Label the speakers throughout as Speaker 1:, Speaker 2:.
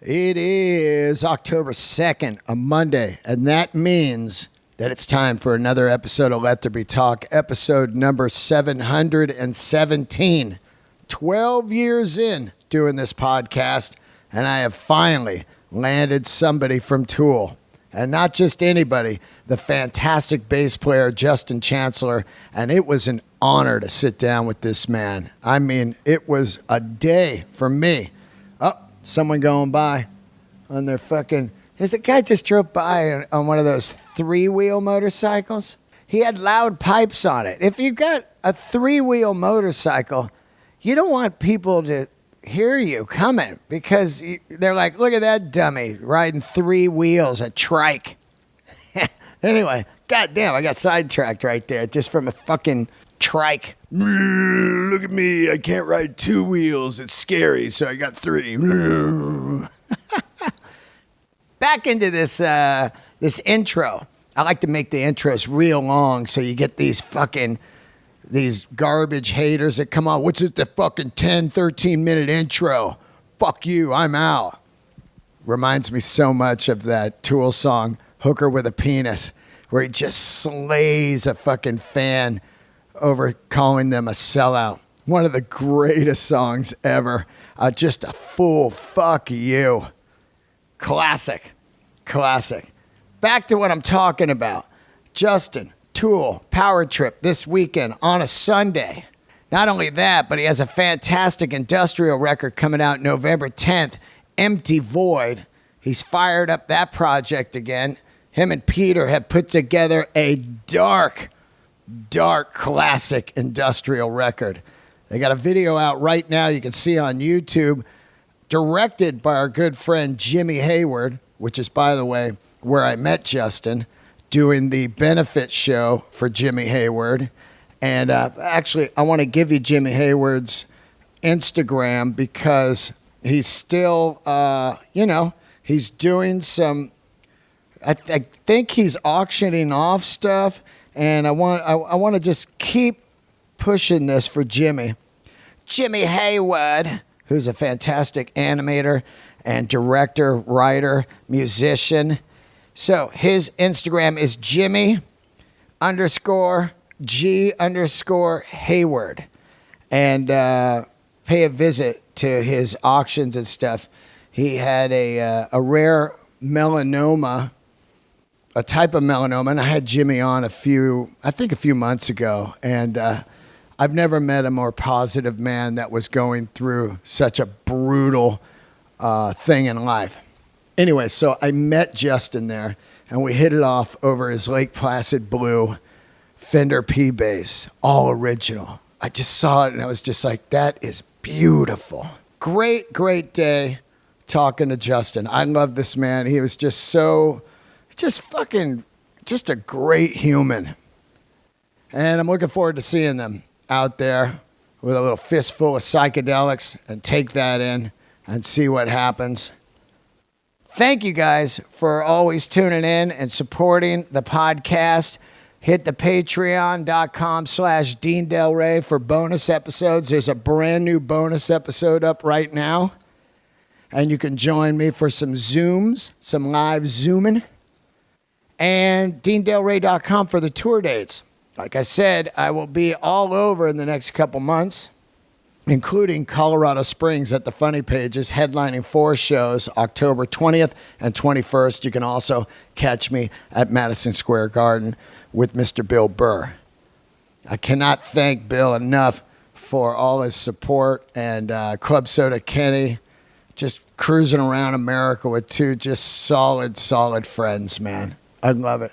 Speaker 1: It is October 2nd, a Monday, and that means that it's time for another episode of Let There Be Talk, episode number 717. 12 years in doing this podcast, and I have finally landed somebody from Tool. And not just anybody, the fantastic bass player, Justin Chancellor, and it was an honor to sit down with this man. I mean, it was a day for me. Someone going by on their fucking... There's a guy just drove by on one of those three-wheel motorcycles. He had loud pipes on it. If you've got a three-wheel motorcycle, you don't want people to hear you coming because they're like, look at that dummy riding three wheels, a trike. Anyway, goddamn, I got sidetracked right there just from a fucking trike. Look at me, I can't ride two wheels, it's scary, so I got three. Back into this intro. I like to make the intros real long so you get these garbage haters that come on. What's it, the fucking 10, 13-minute intro? Fuck you, I'm out. Reminds me so much of that Tool song, Hooker with a Penis, where he just slays a fucking fan over calling them a sellout. One of the greatest songs ever. Just a full fuck you. Classic. Back to what I'm talking about. Justin, Tool, Power Trip this weekend on a Sunday. Not only that, but he has a fantastic industrial record coming out November 10th, MTVoid. He's fired up that project again. Him and Peter have put together a dark classic industrial record. They got a video out right now you can see on YouTube, directed by our good friend Jimmy Hayward, which is, by the way, where I met Justin, doing the benefit show for Jimmy Hayward. And actually, I want to give you Jimmy Hayward's Instagram because he's still, he's doing some, I think he's auctioning off stuff. And I want to just keep pushing this for Jimmy. Jimmy Hayward, who's a fantastic animator and director, writer, musician. So his Instagram is Jimmy_G_Hayward. And pay a visit to his auctions and stuff. He had a rare melanoma, a type of melanoma, and I had Jimmy on a few months ago, and I've never met a more positive man that was going through such a brutal thing in life. Anyway, so I met Justin there, and we hit it off over his Lake Placid Blue Fender P bass, all original. I just saw it, and I was just like, that is beautiful. Great day talking to Justin. I love this man. He was just a great human. And I'm looking forward to seeing them out there with a little fistful of psychedelics and take that in and see what happens. Thank you guys for always tuning in and supporting the podcast. Hit the patreon.com/Dean Delray for bonus episodes. There's a brand new bonus episode up right now. And you can join me for some Zooms, some live Zooming. And DeanDelray.com for the tour dates. Like I said, I will be all over in the next couple months, including Colorado Springs at the Funny Pages, headlining 4 shows, October 20th and 21st. You can also catch me at Madison Square Garden with Mr. Bill Burr. I cannot thank Bill enough for all his support, and Club Soda Kenny, just cruising around America with 2 just solid friends, man. I love it.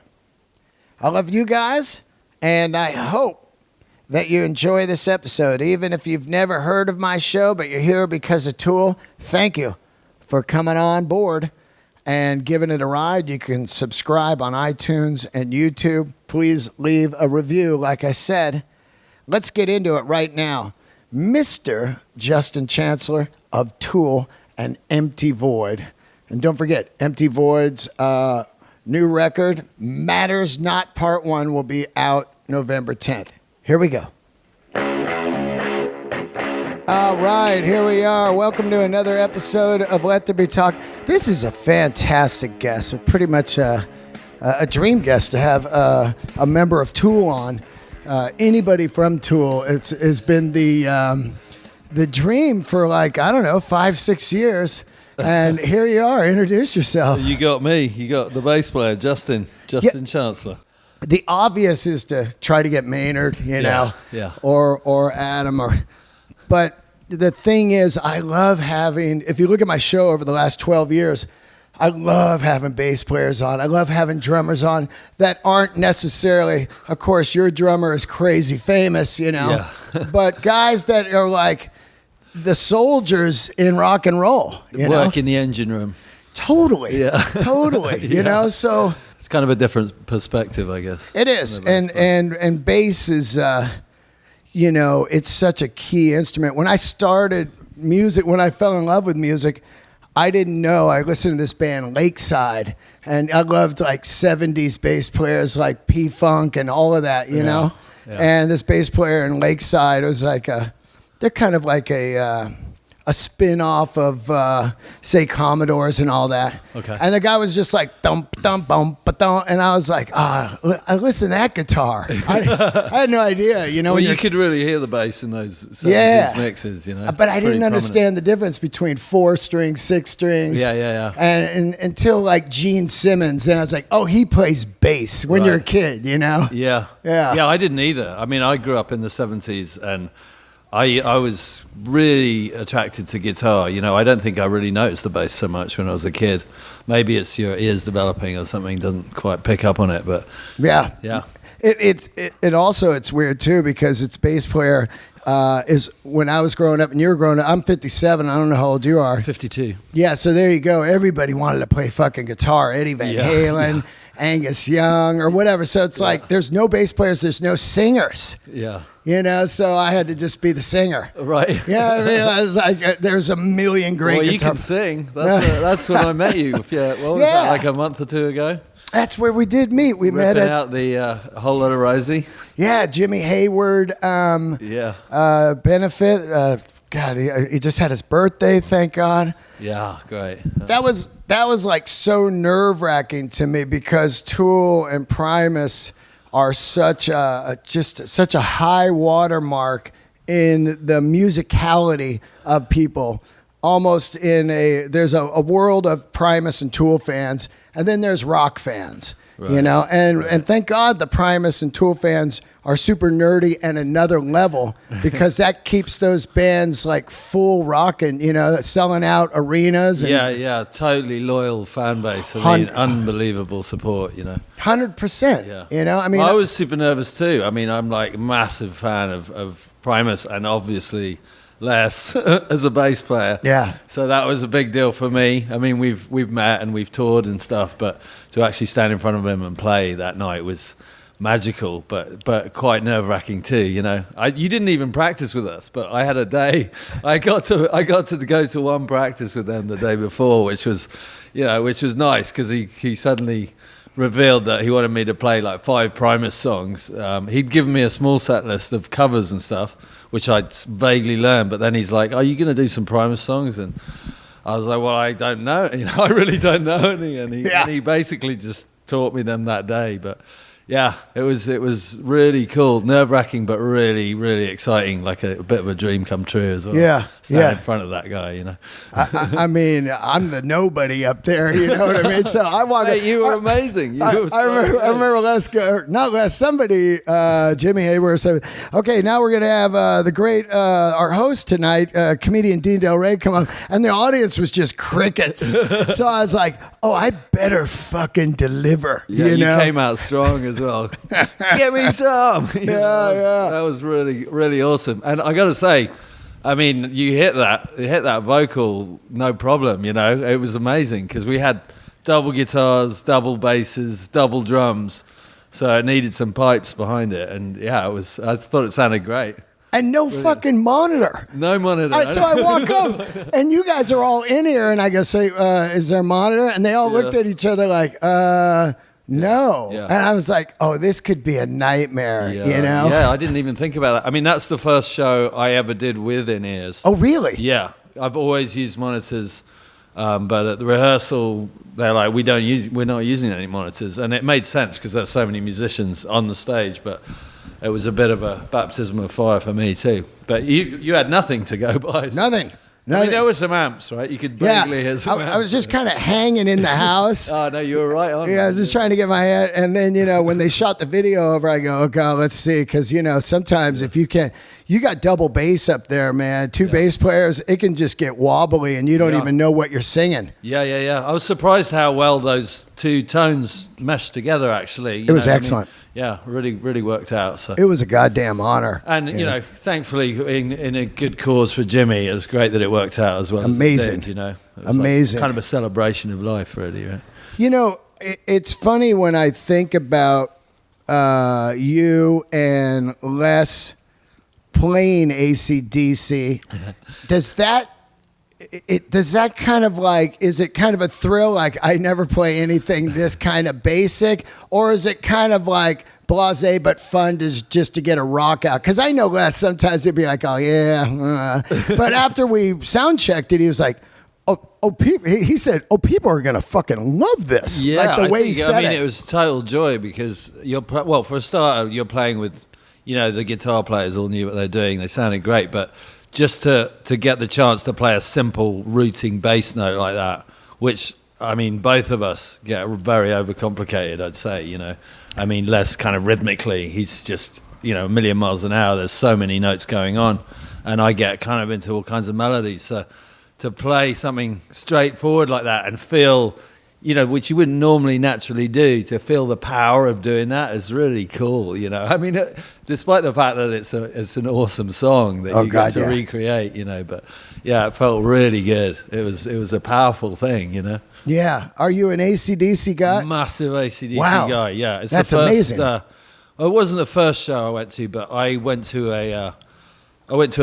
Speaker 1: I love you guys, and I hope that you enjoy this episode. Even if you've never heard of my show, but you're here because of Tool, thank you for coming on board and giving it a ride. You can subscribe on iTunes and YouTube. Please leave a review, like I said. Let's get into it right now. Mr. Justin Chancellor of Tool and MTVoid. And don't forget, MTVoid's new record, Matters Not Part 1, will be out November 10th. Here we go. All right, here we are. Welcome to another episode of Let There Be Talk. This is a fantastic guest, pretty much a dream guest to have a member of Tool on. Anybody from Tool, it's been the dream for 5-6 years. And here you are. Introduce yourself.
Speaker 2: You got me. You got the bass player, Justin Chancellor.
Speaker 1: The obvious is to try to get Maynard, or Adam, but the thing is, I love having. If you look at my show over the last 12 years, I love having bass players on. I love having drummers on that aren't necessarily. Of course, your drummer is crazy famous, but guys that are like the soldiers in rock and roll.
Speaker 2: Work in the engine room.
Speaker 1: Totally. Yeah. Totally. So
Speaker 2: it's kind of a different perspective, I guess.
Speaker 1: It is. And bass is it's such a key instrument. When I started music, when I fell in love with music, I didn't know. I listened to this band Lakeside, and I loved 70s bass players like P-Funk and all of that, know? Yeah. And this bass player in Lakeside was they're kind of like a spin-off of, say, Commodores and all that. Okay. And the guy was just like, thump, thump, bump, ba-thump. And I was like, I listen to that guitar. I had no idea,
Speaker 2: Well, you could really hear the bass in those mixes,
Speaker 1: But I didn't understand the difference between 4 strings, 6 strings.
Speaker 2: Yeah.
Speaker 1: And until Gene Simmons, then I was like, oh, he plays bass when you're a kid,
Speaker 2: Yeah. Yeah, I didn't either. I mean, I grew up in the 70s, and I was really attracted to guitar. I don't think I really noticed the bass so much when I was a kid. Maybe it's your ears developing or something, doesn't quite pick up on it, but yeah.
Speaker 1: It also, it's weird too, because its bass player is, when I was growing up and you were growing up, I'm 57, I don't know how old you are.
Speaker 2: 52.
Speaker 1: Yeah, so there you go. Everybody wanted to play fucking guitar. Eddie Van Halen, Angus Young, or whatever. So it's there's no bass players, there's no singers.
Speaker 2: Yeah.
Speaker 1: So I had to just be the singer.
Speaker 2: Right.
Speaker 1: Yeah, I was like, there's a million great
Speaker 2: Well, you can sing. That's when I met you. Yeah, what was that, like a month or two ago?
Speaker 1: That's where we did meet. We met at
Speaker 2: out the Whole Lotta Rosie.
Speaker 1: Yeah, Jimmy Hayward. Benefit. God, he just had his birthday. Thank God.
Speaker 2: Yeah, great.
Speaker 1: That was so nerve-wracking to me, because Tool and Primus are such a high watermark in the musicality of people. Almost there's a world of Primus and Tool fans, and then there's rock fans, and thank God the Primus and Tool fans are super nerdy and another level, because that keeps those bands full rocking, selling out arenas. And
Speaker 2: totally loyal fan base. I mean, unbelievable support,
Speaker 1: 100%.
Speaker 2: Yeah.
Speaker 1: I mean,
Speaker 2: I was super nervous too. I mean, I'm a massive fan of Primus, and obviously Les as a bass player.
Speaker 1: Yeah.
Speaker 2: So that was a big deal for me. I mean, we've met and we've toured and stuff, but to actually stand in front of him and play that night was magical, but quite nerve-wracking too. You didn't even practice with us, but I had a day. I got to go to one practice with them the day before, which was nice, because he suddenly revealed that he wanted me to play 5 Primus songs. He'd given me a small set list of covers and stuff, which I'd vaguely learned, but then he's like, are you going to do some Primus songs? And I was like, well, I don't know. I really don't know any. And he basically just taught me them that day. But yeah, it was really cool, nerve-wracking, but really, really exciting, like a bit of a dream come true as well.
Speaker 1: Yeah,
Speaker 2: Stand in front of that guy,
Speaker 1: I mean, I'm the nobody up there, you know what I mean? So I wanted.
Speaker 2: Hey, you were amazing.
Speaker 1: I remember somebody, Jimmy Hayward said, okay, now we're going to have the great, our host tonight, comedian Dean Delray, come on. And the audience was just crickets. So I was like, oh, I better fucking deliver.
Speaker 2: Yeah, you came out strong as well. Give me some. That was really, really awesome. And I got to say, I mean, you hit that vocal, no problem. It was amazing, because we had double guitars, double basses, double drums, so it needed some pipes behind it. And yeah, I thought it sounded great.
Speaker 1: And no fucking monitor.
Speaker 2: No monitor.
Speaker 1: So I walk up, and you guys are all in here, and I go, say, is there a monitor? And they all looked at each other like, No.
Speaker 2: Yeah.
Speaker 1: And I was like, oh, this could be a nightmare, you know?
Speaker 2: Yeah, I didn't even think about that. I mean, that's the first show I ever did with in-ears.
Speaker 1: Oh, really?
Speaker 2: Yeah. I've always used monitors, but at the rehearsal, they're like, we're not using any monitors. And it made sense because there's so many musicians on the stage, but it was a bit of a baptism of fire for me too. But you had nothing to go by.
Speaker 1: Nothing.
Speaker 2: I mean, there were some amps, right? You could vaguely hear some amps.
Speaker 1: I was just kind of hanging in the house.
Speaker 2: Oh, no, you were right on.
Speaker 1: Yeah, I was just trying to get my head. And then, when they shot the video over, I go, okay, let's see. Because, sometimes if you can't, you got double bass up there, man. Two bass players, it can just get wobbly and you don't even know what you're singing.
Speaker 2: Yeah. I was surprised how well those two tones meshed together, actually.
Speaker 1: It was excellent.
Speaker 2: Yeah, really worked out. So.
Speaker 1: It was a goddamn honor.
Speaker 2: And, thankfully, in a good cause for Jimmy, it was great that it worked out as well.
Speaker 1: Amazing.
Speaker 2: As it did, It was
Speaker 1: amazing.
Speaker 2: Kind of a celebration of life, really, right?
Speaker 1: It's funny when I think about you and Les playing AC/DC. Does that kind of is it kind of a thrill? Like, I never play anything this kind of basic, or is it kind of like blasé but fun just to get a rock out? Because I know Les sometimes he'd be like, oh yeah, but after we sound checked it, he was like, oh, people. He said, oh, people are gonna fucking love this.
Speaker 2: Yeah,
Speaker 1: like the way he said
Speaker 2: it was total joy because for a starter, you're playing with, the guitar players all knew what they're doing. They sounded great, but just to get the chance to play a simple rooting bass note like that, which, I mean, both of us get very overcomplicated, I'd say, I mean, Les kind of rhythmically, he's just, a million miles an hour. There's so many notes going on, and I get kind of into all kinds of melodies. So to play something straightforward like that and feel, which you wouldn't normally naturally do, to feel the power of doing that is really cool, I mean, despite the fact that it's an awesome song that you get to recreate, but yeah, it felt really good. It was a powerful thing,
Speaker 1: Yeah. Are you an AC/DC guy?
Speaker 2: Massive AC/DC
Speaker 1: wow.
Speaker 2: guy, yeah. It's
Speaker 1: That's
Speaker 2: the first,
Speaker 1: amazing.
Speaker 2: It wasn't the first show I went to, but I went to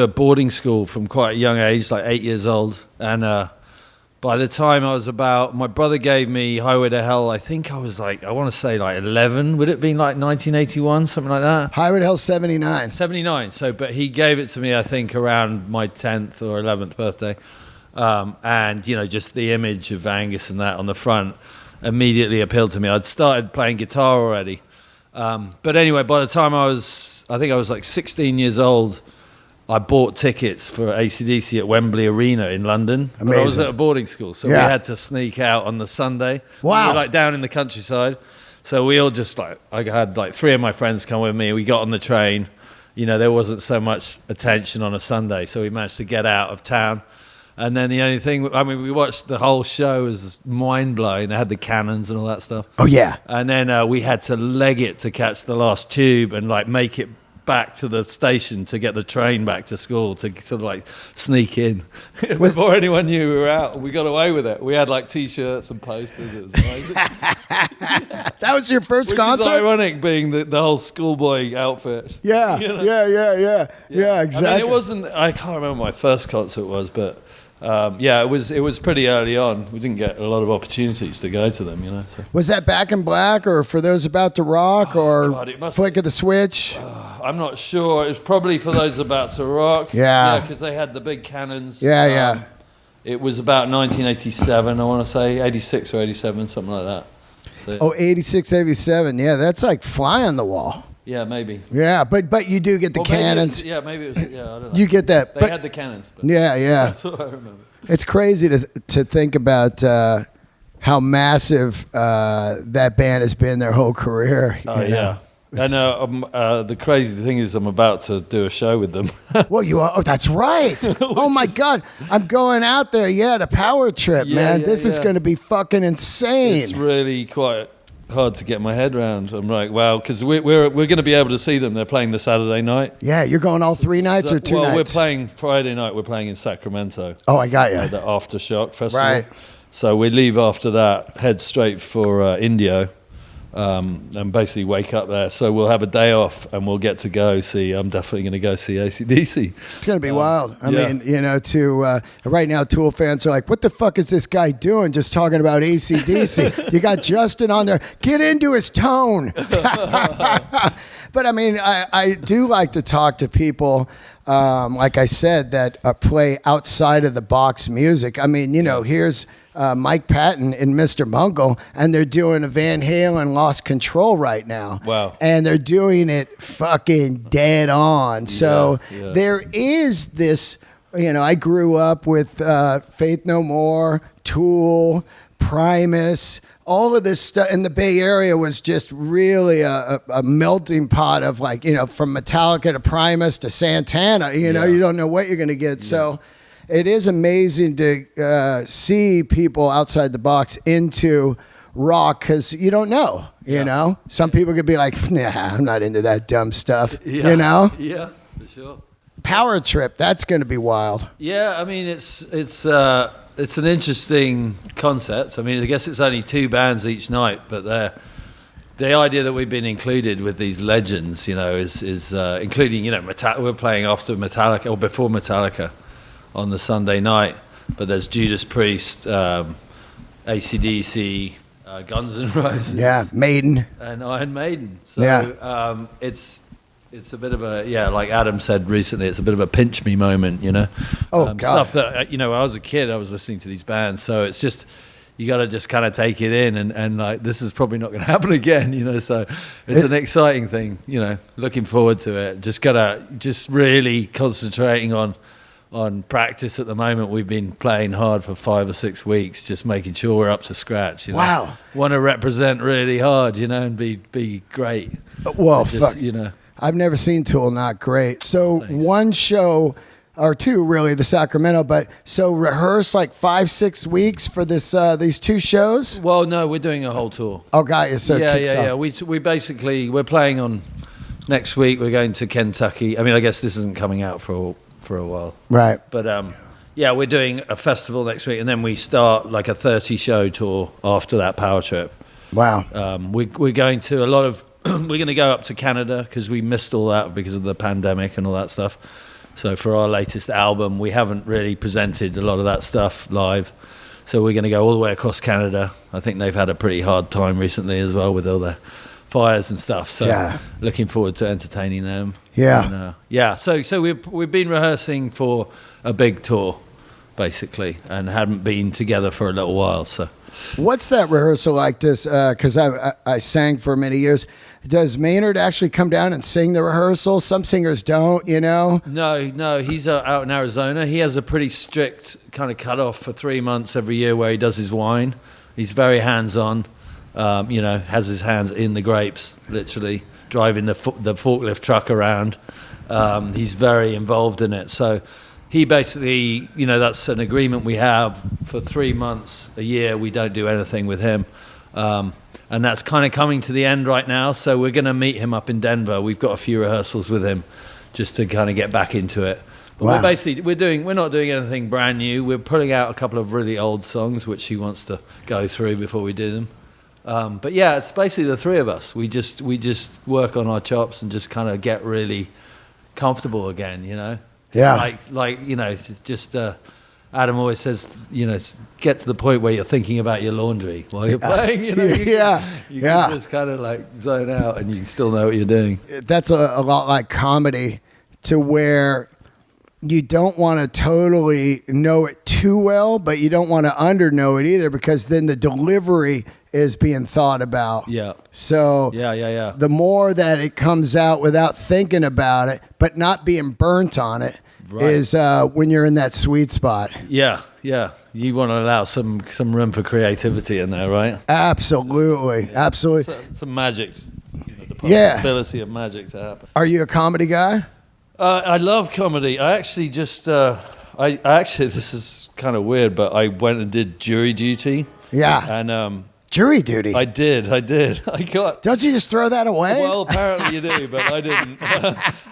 Speaker 2: a boarding school from quite a young age, like 8 years old, and by the time I was my brother gave me Highway to Hell, I think I was I want to say 11. Would it have been 1981, something like that?
Speaker 1: Highway to Hell 79.
Speaker 2: 79. So, but he gave it to me, I think, around my 10th or 11th birthday. And, just the image of Angus and that on the front immediately appealed to me. I'd started playing guitar already. But anyway, by the time I was 16 years old, I bought tickets for AC/DC at Wembley Arena in London.
Speaker 1: Amazing.
Speaker 2: I was at a boarding school, so we had to sneak out on the Sunday.
Speaker 1: Wow.
Speaker 2: We were down in the countryside. So we all just I had three of my friends come with me. We got on the train. There wasn't so much attention on a Sunday, so we managed to get out of town. And then the only thing, we watched the whole show, was mind-blowing. They had the cannons and all that stuff.
Speaker 1: Oh, yeah.
Speaker 2: And then we had to leg it to catch the last tube and make it back to the station to get the train back to school to sort of sneak in before anyone knew we were out. We got away with it. We had T-shirts and posters. It was amazing.
Speaker 1: That was your first concert?
Speaker 2: Which is ironic, being the whole schoolboy outfit.
Speaker 1: Yeah, yeah, exactly.
Speaker 2: I mean, it wasn't. I can't remember what my first concert was, but it was pretty early on. We didn't get a lot of opportunities to go to them, So.
Speaker 1: Was that Back in Black, or For Those About to Rock, or Flick of the Switch?
Speaker 2: I'm not sure. It was probably For Those About to Rock.
Speaker 1: Yeah.
Speaker 2: Because they had the big cannons.
Speaker 1: Yeah.
Speaker 2: It was about 1987, I want to say, 86 or 87, something like that. So,
Speaker 1: 86, 87. Yeah, that's like fly on the wall.
Speaker 2: Yeah, maybe.
Speaker 1: Yeah, but you do get the cannons.
Speaker 2: Maybe it was, I don't know.
Speaker 1: You get that.
Speaker 2: They had the cannons. But
Speaker 1: yeah.
Speaker 2: That's what I remember.
Speaker 1: It's crazy to think about how massive that band has been their whole career.
Speaker 2: Oh, yeah. And the crazy thing is I'm about to do a show with them.
Speaker 1: Well, you are. Oh, that's right. Oh, my God. I'm going out there. Yeah, the power trip, man. This is going to be fucking insane.
Speaker 2: It's really quite hard to get my head around. I'm like, wow, because we're going to be able to see them. They're playing the Saturday night.
Speaker 1: Yeah, you're going all 3 nights or 2 nights?
Speaker 2: Well, we're playing Friday night. We're playing in Sacramento.
Speaker 1: Oh, I got you.
Speaker 2: The Aftershock Festival.
Speaker 1: Right.
Speaker 2: So we leave after that, head straight for Indio. and basically wake up there. So we'll have a day off and we'll get to go see. I'm definitely going to go see AC/DC.
Speaker 1: It's going to be wild. I mean, you know, right now, Tool fans are like, what the fuck is this guy doing just talking about AC/DC? You got Justin on there. Get into his tone. But I mean, I do like to talk to people, like I said, that play outside of the box music. I mean, you know, here's Mike Patton and Mr. Bungle, and they're doing a Van Halen Lost Control right now.
Speaker 2: Wow.
Speaker 1: And they're doing it fucking dead on. So there is this, you know, I grew up with Faith No More, Tool, Primus. All of this stuff in the Bay Area was just really a melting pot of, like, you know, from Metallica to Primus to Santana. You know, you don't know what you're going to get. So it is amazing to see people outside the box into rock, because you don't know, you know. Some people could be like, nah, I'm not into that dumb stuff, you know?
Speaker 2: Yeah, for sure.
Speaker 1: Power Trip, that's going to be wild.
Speaker 2: Yeah, I mean, it's an interesting concept. I mean, I guess it's only 2 bands each night, but the idea that we've been included with these legends, you know, is including, you know, we're playing after Metallica or before Metallica on the Sunday night, but there's Judas Priest, AC/DC, Guns N' Roses,
Speaker 1: Maiden,
Speaker 2: and Iron Maiden. So it's a bit of a, like Adam said recently, it's a bit of a pinch me moment, you know.
Speaker 1: God.
Speaker 2: Stuff that, you know, I was a kid, I was listening to these bands, so it's just, you got to just kind of take it in, and like, this is probably not going to happen again, you know. So it's an exciting thing, you know, looking forward to it. Just really concentrating on practice at the moment. We've been playing hard for 5 or 6 weeks, just making sure we're up to scratch, you know.
Speaker 1: Wow.
Speaker 2: Want to represent really hard, you know, and be great.
Speaker 1: Well,
Speaker 2: just,
Speaker 1: fuck,
Speaker 2: you know.
Speaker 1: I've never seen Tool not great. So one show, or 2 really, the Sacramento, but so rehearse like 5-6 weeks for this these 2 shows?
Speaker 2: Well, no, we're doing a whole tour.
Speaker 1: Oh, got you. So
Speaker 2: yeah. We basically, we're playing on next week. We're going to Kentucky. I mean, I guess this isn't coming out for a while.
Speaker 1: Right.
Speaker 2: But we're doing a festival next week, and then we start like a 30-show tour after that Power Trip.
Speaker 1: Wow.
Speaker 2: We're going to a lot of, we're going to go up to Canada because we missed all that because of the pandemic and all that stuff. So for our latest album, we haven't really presented a lot of that stuff live. So we're going to go all the way across Canada. I think they've had a pretty hard time recently as well with all the fires and stuff. So looking forward to entertaining them.
Speaker 1: Yeah.
Speaker 2: And, So we've been rehearsing for a big tour, basically, and hadn't been together for a little while. So
Speaker 1: what's that rehearsal like? Because I sang for many years. Does Maynard actually come down and sing the rehearsal? Some singers don't, you know?
Speaker 2: No, he's out in Arizona. He has a pretty strict kind of cutoff for 3 months every year where he does his wine. He's very hands-on, you know, has his hands in the grapes, literally, driving the forklift truck around. He's very involved in it. So he basically, you know, that's an agreement we have for 3 months a year. We don't do anything with him. And that's kind of coming to the end right now. So we're going to meet him up in Denver. We've got a few rehearsals with him just to kind of get back into it. But we're not doing anything brand new. We're putting out a couple of really old songs, which he wants to go through before we do them. But yeah, it's basically the 3 of us. We just work on our chops and just kind of get really comfortable again, you know?
Speaker 1: Yeah.
Speaker 2: Like you know, just... Adam always says, you know, get to the point where you're thinking about your laundry while you're playing. You know, you can just kind of like zone out, and you still know what you're doing.
Speaker 1: That's a lot like comedy, to where you don't want to totally know it too well, but you don't want to underknow it either, because then the delivery is being thought about.
Speaker 2: Yeah.
Speaker 1: So the more that it comes out without thinking about it, but not being burnt on it, is when you're in that sweet spot. Yeah.
Speaker 2: You want to allow some room for creativity in there, right?
Speaker 1: Absolutely.
Speaker 2: Some magic. You know, the possibility of magic to happen.
Speaker 1: Are you a comedy guy?
Speaker 2: I love comedy. I actually just, this is kind of weird, but I went and did jury duty.
Speaker 1: Yeah.
Speaker 2: And
Speaker 1: jury duty.
Speaker 2: I did.
Speaker 1: Don't you just throw that away?
Speaker 2: Well, apparently you do, but I didn't.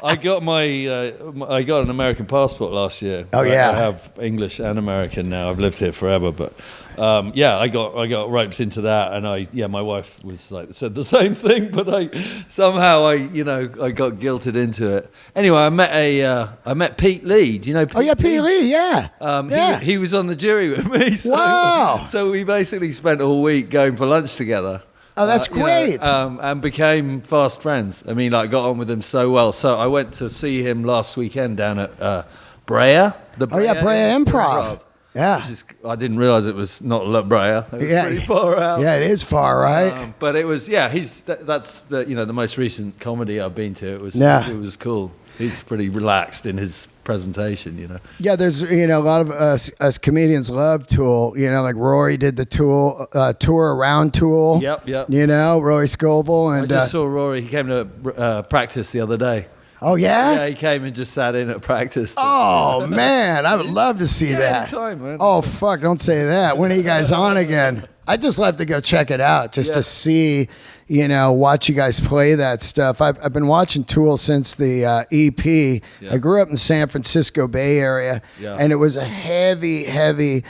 Speaker 2: I got an American passport last year.
Speaker 1: Oh yeah.
Speaker 2: I have English and American now. I've lived here forever, but I got roped into that, and my wife was like said the same thing, but I got guilted into it. Anyway, I met Pete Lee. Do you know?
Speaker 1: Pete Lee, yeah.
Speaker 2: He was on the jury with me. So,
Speaker 1: wow.
Speaker 2: So we basically spent all week going for lunch together.
Speaker 1: Oh, that's great.
Speaker 2: And became fast friends. I mean, got on with him so well. So I went to see him last weekend down at Brea.
Speaker 1: Brea Improv. Yeah.
Speaker 2: I didn't realize it was not La Brea. It was pretty far out.
Speaker 1: Yeah, it is far, right?
Speaker 2: But it was, that's the most recent comedy I've been to. It was cool. He's pretty relaxed in his presentation,
Speaker 1: Yeah, there's, a lot of us comedians love Tool. Like Rory did the Tour around Tool.
Speaker 2: Yep.
Speaker 1: Rory Scovel. And
Speaker 2: I just saw Rory. He came to practice the other day.
Speaker 1: Oh, yeah?
Speaker 2: Yeah, he came and just sat in at practice.
Speaker 1: Oh, man, I would love to see that.
Speaker 2: Anytime, man.
Speaker 1: Oh, fuck, don't say that. When are you guys on again? I'd just love to go check it out just to see, watch you guys play that stuff. I've been watching Tool since the EP. I grew up in the San Francisco Bay Area, and it was a heavy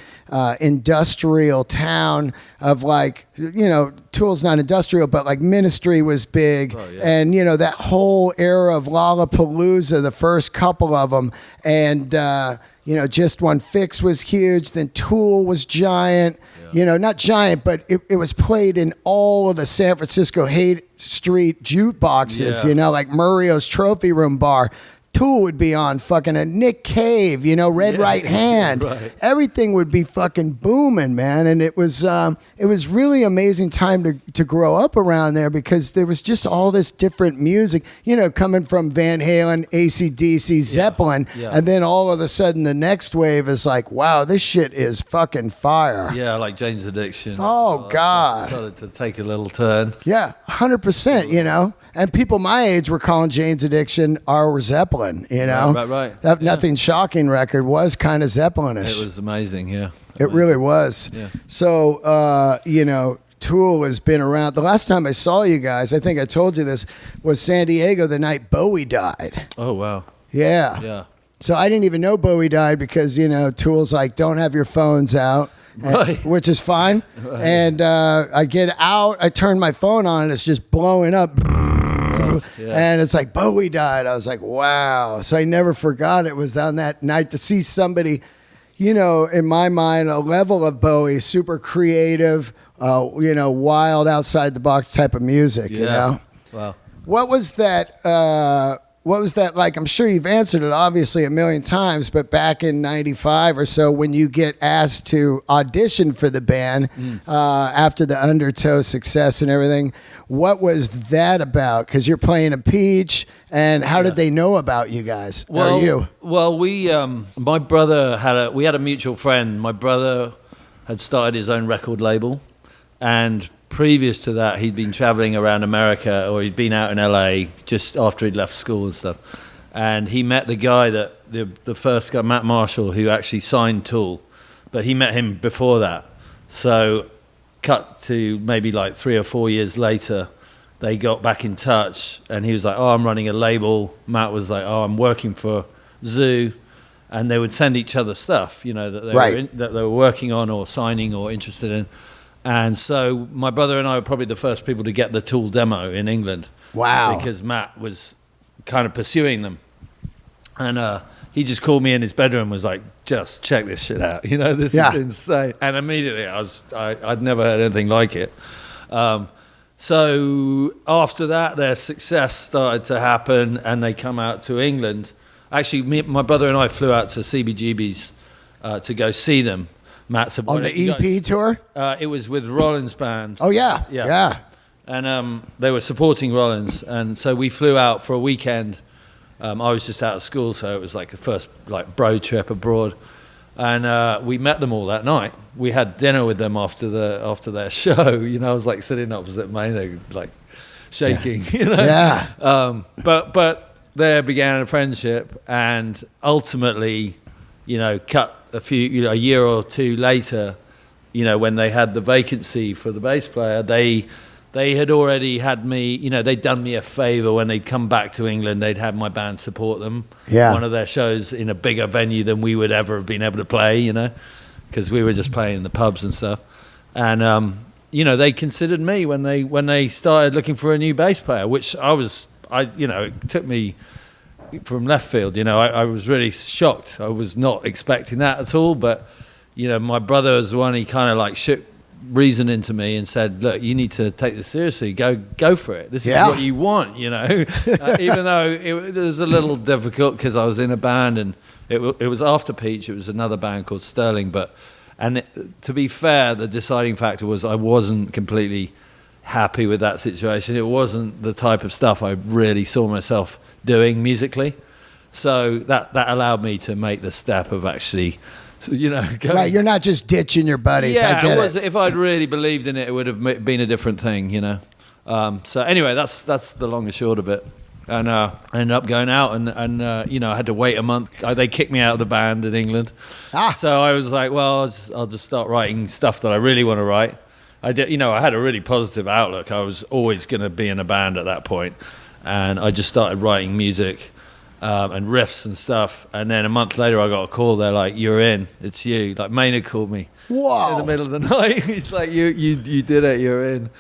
Speaker 1: industrial town of Tool's not industrial, but Ministry was big. Oh, yeah. And, that whole era of Lollapalooza, the first couple of them, and, Just One Fix was huge. Then Tool was giant. Not giant, but it was played in all of the San Francisco Haight Street jukeboxes, like Murray's Trophy Room Bar. Tool would be on fucking a Nick Cave, Red Right Hand. Right. Everything would be fucking booming, man. And it was really amazing time to grow up around there because there was just all this different music, coming from Van Halen, AC/DC, Zeppelin. Yeah. And then all of a sudden the next wave is like, wow, this shit is fucking fire.
Speaker 2: Yeah, like Jane's Addiction.
Speaker 1: Oh, God.
Speaker 2: Started to take a little turn.
Speaker 1: Yeah, 100%, And people my age were calling Jane's Addiction our Zeppelin,
Speaker 2: Right.
Speaker 1: That Nothing Shocking record was kind of Zeppelin-ish.
Speaker 2: It was amazing, yeah.
Speaker 1: It really was.
Speaker 2: Yeah.
Speaker 1: So, Tool has been around. The last time I saw you guys, I think I told you this, was San Diego the night Bowie died.
Speaker 2: Oh, wow.
Speaker 1: Yeah.
Speaker 2: Yeah.
Speaker 1: So I didn't even know Bowie died because, Tool's like, don't have your phones out.
Speaker 2: Right.
Speaker 1: Which is fine. Right. And I get out, I turn my phone on, and it's just blowing up. Yeah. And it's like, Bowie died. I was like, wow. So I never forgot it was on that night to see somebody, in my mind, a level of Bowie, super creative, wild, outside the box type of music,
Speaker 2: Wow.
Speaker 1: What was that like? I'm sure you've answered it obviously a million times, but back in 95 or so, when you get asked to audition for the band after the Undertow success and everything, what was that about? Because you're playing a Peach, and how did they know about you guys?
Speaker 2: Well,
Speaker 1: you?
Speaker 2: Well, my brother we had a mutual friend. My brother had started his own record label, and previous to that, he'd been traveling around America, or he'd been out in LA just after he'd left school and stuff. And he met the guy the first guy, Matt Marshall, who actually signed Tool, but he met him before that. So cut to maybe 3 or 4 years later, they got back in touch, and he was like, oh, I'm running a label. Matt was like, oh, I'm working for Zoo. And they would send each other stuff, that they were working on or signing or interested in. And so my brother and I were probably the first people to get the Tool demo in England.
Speaker 1: Wow.
Speaker 2: Because Matt was kind of pursuing them. And he just called me in his bedroom and was like, just check this shit out. This is insane. And immediately I'd never heard anything like it. So after that, their success started to happen, and they come out to England. Actually, my brother and I flew out to CBGB's to go see them. Matt said,
Speaker 1: on the EP tour?
Speaker 2: It was with Rollins' band.
Speaker 1: Oh, yeah.
Speaker 2: And they were supporting Rollins. And so we flew out for a weekend. I was just out of school, so it was like the first bro trip abroad. And we met them all that night. We had dinner with them after their show. I was sitting opposite Maynard, shaking.
Speaker 1: Yeah.
Speaker 2: But there began a friendship, and ultimately, cut a year or two later, when they had the vacancy for the bass player, they had already had me, they'd done me a favor when they'd come back to England. They'd had my band support them.
Speaker 1: Yeah.
Speaker 2: One of their shows in a bigger venue than we would ever have been able to play, because we were just playing in the pubs and stuff. And they considered me when they started looking for a new bass player, which it took me from left field. I was really shocked. I was not expecting that at all. But my brother was the one. He kind of like shook reason into me and said, "Look, you need to take this seriously. Go for it. This is what you want." Even though it was a little difficult because I was in a band and it was after Peach. It was another band called Sterling, to be fair, the deciding factor was I wasn't completely happy with that situation. It wasn't the type of stuff I really saw myself doing musically. So that allowed me to make the step of actually, going.
Speaker 1: Right, you're not just ditching your buddies.
Speaker 2: Yeah,
Speaker 1: I get it.
Speaker 2: If I'd really believed in it, it would have been a different thing, So anyway, that's the long and short of it. And I ended up going out and I had to wait a month. They kicked me out of the band in England. So I was like, well, I'll just start writing stuff that I really want to write. I had a really positive outlook. I was always going to be in a band at that point. And I just started writing music and riffs and stuff. And then a month later, I got a call. They're like, "You're in. It's you." Like Maynard called me.
Speaker 1: Whoa.
Speaker 2: In the middle of the night. He's like, you did it. You're in.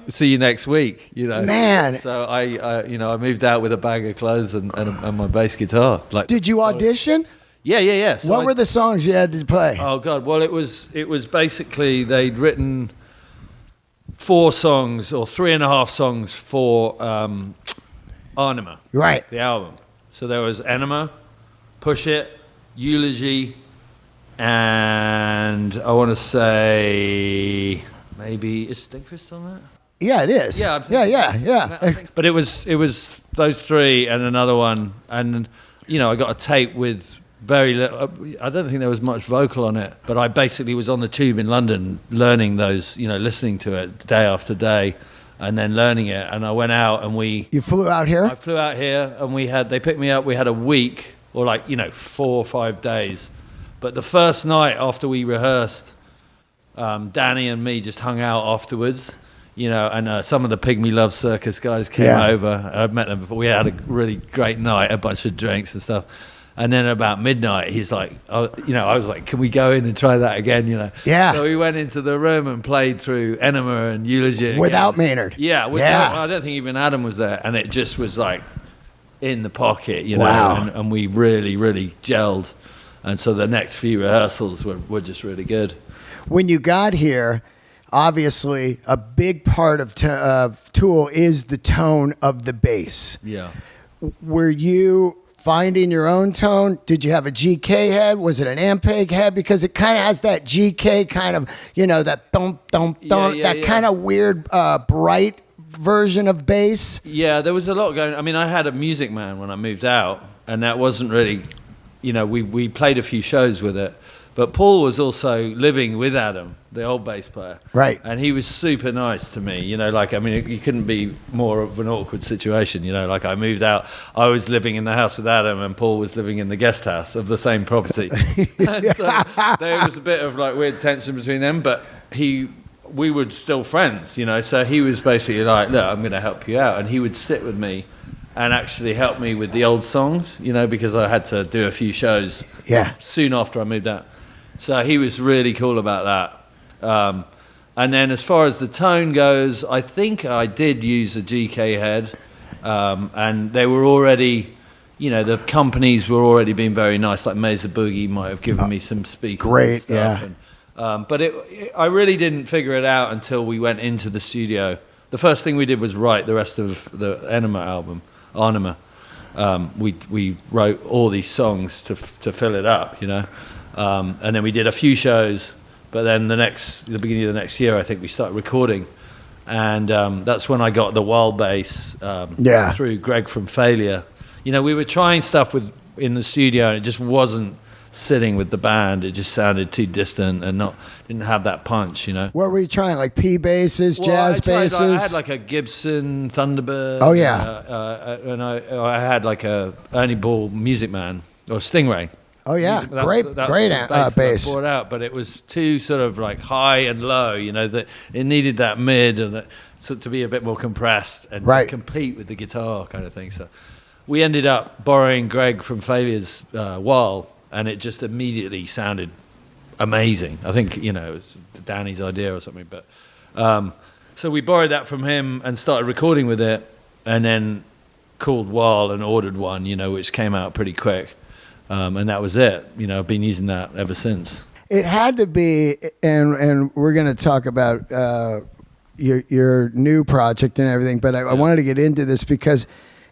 Speaker 2: See you next week.
Speaker 1: Man.
Speaker 2: So I moved out with a bag of clothes and my bass guitar. Like,
Speaker 1: did you audition?
Speaker 2: Yeah. So
Speaker 1: what were the songs you had to play?
Speaker 2: Oh God. Well, it was basically they'd written 4 songs or 3.5 songs for Anima.
Speaker 1: Right.
Speaker 2: The album. So there was Enema, Push It, Eulogy, and I want to say maybe is Stinkfist on that?
Speaker 1: Yeah, it is. Yeah.
Speaker 2: But it was those 3 and another one, and I got a tape with very little. I don't think there was much vocal on it, but I basically was on the tube in London learning those, listening to it day after day, and then learning it. And I went out and
Speaker 1: You flew out here?
Speaker 2: I flew out here, and they picked me up. We had a week or 4 or 5 days. But the first night after we rehearsed, Danny and me just hung out afterwards, and some of the Pygmy Love Circus guys came over. I'd met them before. We had a really great night, a bunch of drinks and stuff. And then about midnight, he's like, I was like, "Can we go in and try that again?"
Speaker 1: Yeah.
Speaker 2: So we went into the room and played through Enema and Eulogy
Speaker 1: without Maynard.
Speaker 2: Yeah. I don't think even Adam was there, and it just was like in the pocket,
Speaker 1: Wow.
Speaker 2: and we really, really gelled. And so the next few rehearsals were just really good.
Speaker 1: When you got here, obviously a big part of Tool is the tone of the bass.
Speaker 2: Yeah.
Speaker 1: Were you finding your own tone? Did you have a GK head? Was it an Ampeg head? Because it kind of has that GK kind of, that thump, thump, thump, that kind of weird, bright version of bass.
Speaker 2: Yeah, there was a lot going. I mean, I had a Music Man when I moved out, and that wasn't really, we played a few shows with it. But Paul was also living with Adam, the old bass player.
Speaker 1: Right.
Speaker 2: And he was super nice to me. You couldn't be more of an awkward situation. I moved out. I was living in the house with Adam, and Paul was living in the guest house of the same property. And so there was a bit of weird tension between them, but we were still friends, So he was basically like, "Look, I'm going to help you out." And he would sit with me and actually help me with the old songs, because I had to do a few shows soon after I moved out. So he was really cool about that. And then as far as the tone goes, I think I did use a GK head. And they were already, the companies were already being very nice. Like Mesa Boogie might have given me some speakers.
Speaker 1: Great,
Speaker 2: and stuff. And, but I really didn't figure it out until we went into the studio. The first thing we did was write the rest of the Enema album, Anima. We wrote all these songs to fill it up, and then we did a few shows, but then the beginning of the next year, I think we started recording, and that's when I got the wild bass through Greg from Failure. We were trying stuff in the studio, and it just wasn't sitting with the band. It just sounded too distant and didn't have that punch.
Speaker 1: What were you trying? Like P basses, jazz basses?
Speaker 2: I had a Gibson Thunderbird.
Speaker 1: Oh yeah.
Speaker 2: And I had a Ernie Ball Music Man or Stingray.
Speaker 1: Oh yeah, great bass.
Speaker 2: Brought out, but it was too sort of high and low. That it needed that mid and to be a bit more compressed and to compete with the guitar kind of thing. So we ended up borrowing Greg from Failure's While, and it just immediately sounded amazing. I think, you know, it was Danny's idea or something. But so we borrowed that from him and started recording with it, and then called While and ordered one, you know, which came out pretty quick. And that was it. You know, I've been using that ever since.
Speaker 1: It had to be, and we're going to talk about your new project and everything, but I wanted to get into this because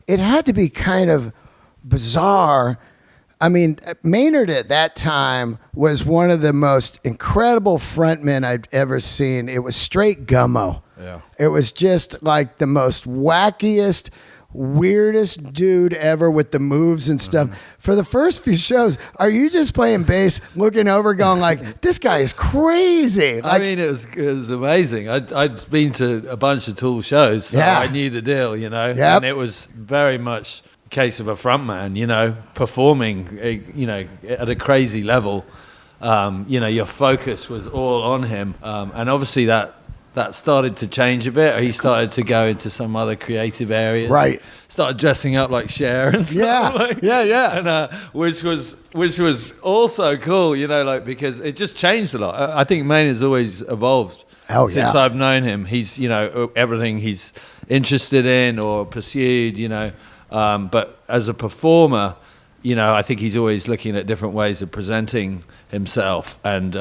Speaker 1: it had to be kind of bizarre. I mean, Maynard at that time was one of the most incredible frontmen I'd ever seen. It was straight gummo.
Speaker 2: Yeah.
Speaker 1: It was just like the most wackiest, weirdest dude ever with the moves and stuff. For the first few shows, are you just playing bass, looking over, going like, "This guy is crazy"? Like,
Speaker 2: I mean, it was amazing. I'd been to a bunch of Tool shows, so
Speaker 1: Yeah.
Speaker 2: I knew the deal, you know.
Speaker 1: Yep.
Speaker 2: And it was very much a case of a frontman, you know, performing, you know, at a crazy level. You know, your focus was all on him, and obviously that started to change a bit. He started to go into some other creative areas.
Speaker 1: Right.
Speaker 2: Started dressing up like Cher and stuff.
Speaker 1: Yeah, yeah.
Speaker 2: And which was also cool, you know, like, because it just changed a lot. I think Maynard's always evolved since I've known him. He's, you know, everything he's interested in or pursued, you know. But as a performer, you know, I think he's always looking at different ways of presenting himself. And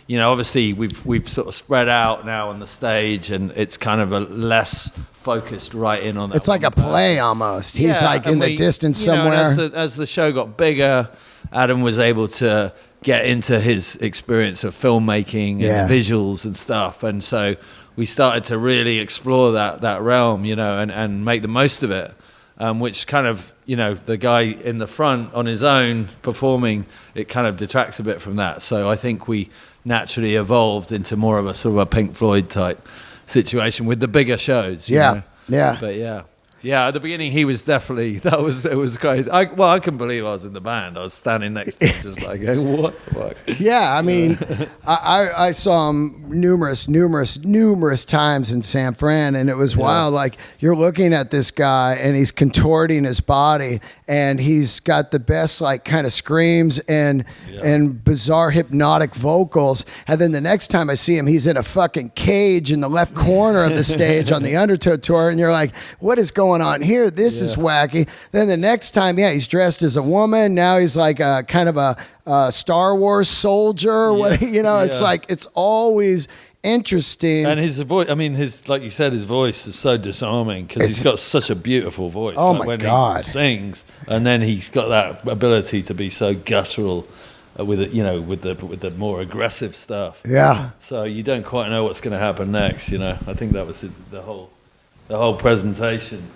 Speaker 2: you know, obviously we've sort of spread out now on the stage, and it's kind of a less focused right in on that.
Speaker 1: it's like a play almost. He's like in the distance somewhere.
Speaker 2: Know, as the show got bigger, Adam was able to get into his experience of filmmaking and visuals and stuff, and so we started to really explore that realm, you know, and make the most of it. Which kind of, you know, the guy in the front on his own performing, it kind of detracts a bit from that. So I think we naturally evolved into more of a sort of a Pink Floyd type situation with the bigger shows. You know?
Speaker 1: Yeah.
Speaker 2: But yeah, at the beginning he was definitely, it was crazy. I couldn't believe I was in the band. I was standing next to him just like, hey, what the fuck?
Speaker 1: Yeah, I mean, I saw him numerous times in San Fran, and it was wild. Like, you're looking at this guy, and he's contorting his body, and he's got the best, like, kind of screams and bizarre hypnotic vocals. And then the next time I see him, he's in a fucking cage in the left corner of the stage on the Undertow tour, and you're like, what is going on here? This is wacky. Then the next time, he's dressed as a woman. Now he's like a kind of a Star Wars soldier. What, you know, it's like, it's always interesting.
Speaker 2: And his voice, I mean, like you said, his voice is so disarming because he's got such a beautiful voice.
Speaker 1: Oh,
Speaker 2: like
Speaker 1: my
Speaker 2: when
Speaker 1: God.
Speaker 2: he sings, and then he's got that ability to be so guttural with it, you know, with the more aggressive stuff.
Speaker 1: Yeah.
Speaker 2: So you don't quite know what's going to happen next, you know. I think that was the whole presentation.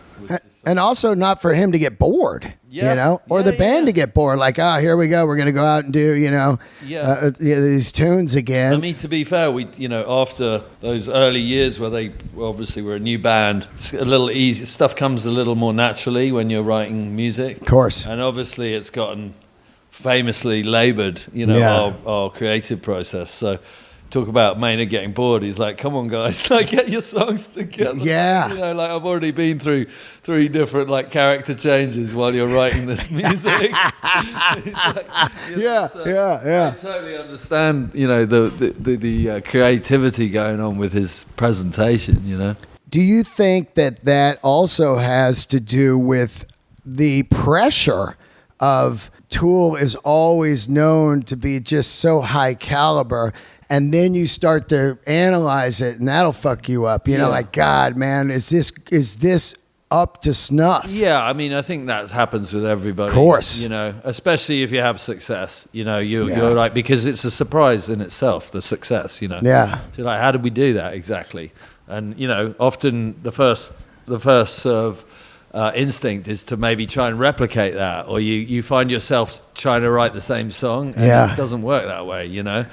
Speaker 1: And also not for him to get bored, you know, or the band to get bored. Like, here we go. We're going to go out and do, you know, these tunes again.
Speaker 2: I mean, to be fair, we, you know, after those early years where they obviously were a new band, it's a little easy. Stuff comes a little more naturally when you're writing music.
Speaker 1: Of course.
Speaker 2: And obviously it's gotten famously labored, you know, our creative process. So talk about Maynard getting bored. He's like, come on, guys, like, get your songs together.
Speaker 1: Yeah.
Speaker 2: You know, like, I've already been through 3 different, like, character changes while you're writing this music. Like, you know, I totally understand, you know, the creativity going on with his presentation, you know.
Speaker 1: Do you think that also has to do with the pressure of Tool is always known to be just so high caliber, and then you start to analyze it, and that'll fuck you up. You know, like, God, man, is this up to snuff?
Speaker 2: Yeah, I mean, I think that happens with everybody.
Speaker 1: Of course.
Speaker 2: You know, especially if you have success. You know, you're like, because it's a surprise in itself, the success, you know.
Speaker 1: Yeah.
Speaker 2: So, like, how did we do that exactly? And, you know, often the first sort of instinct is to maybe try and replicate that, or you find yourself trying to write the same song, and it doesn't work that way, you know.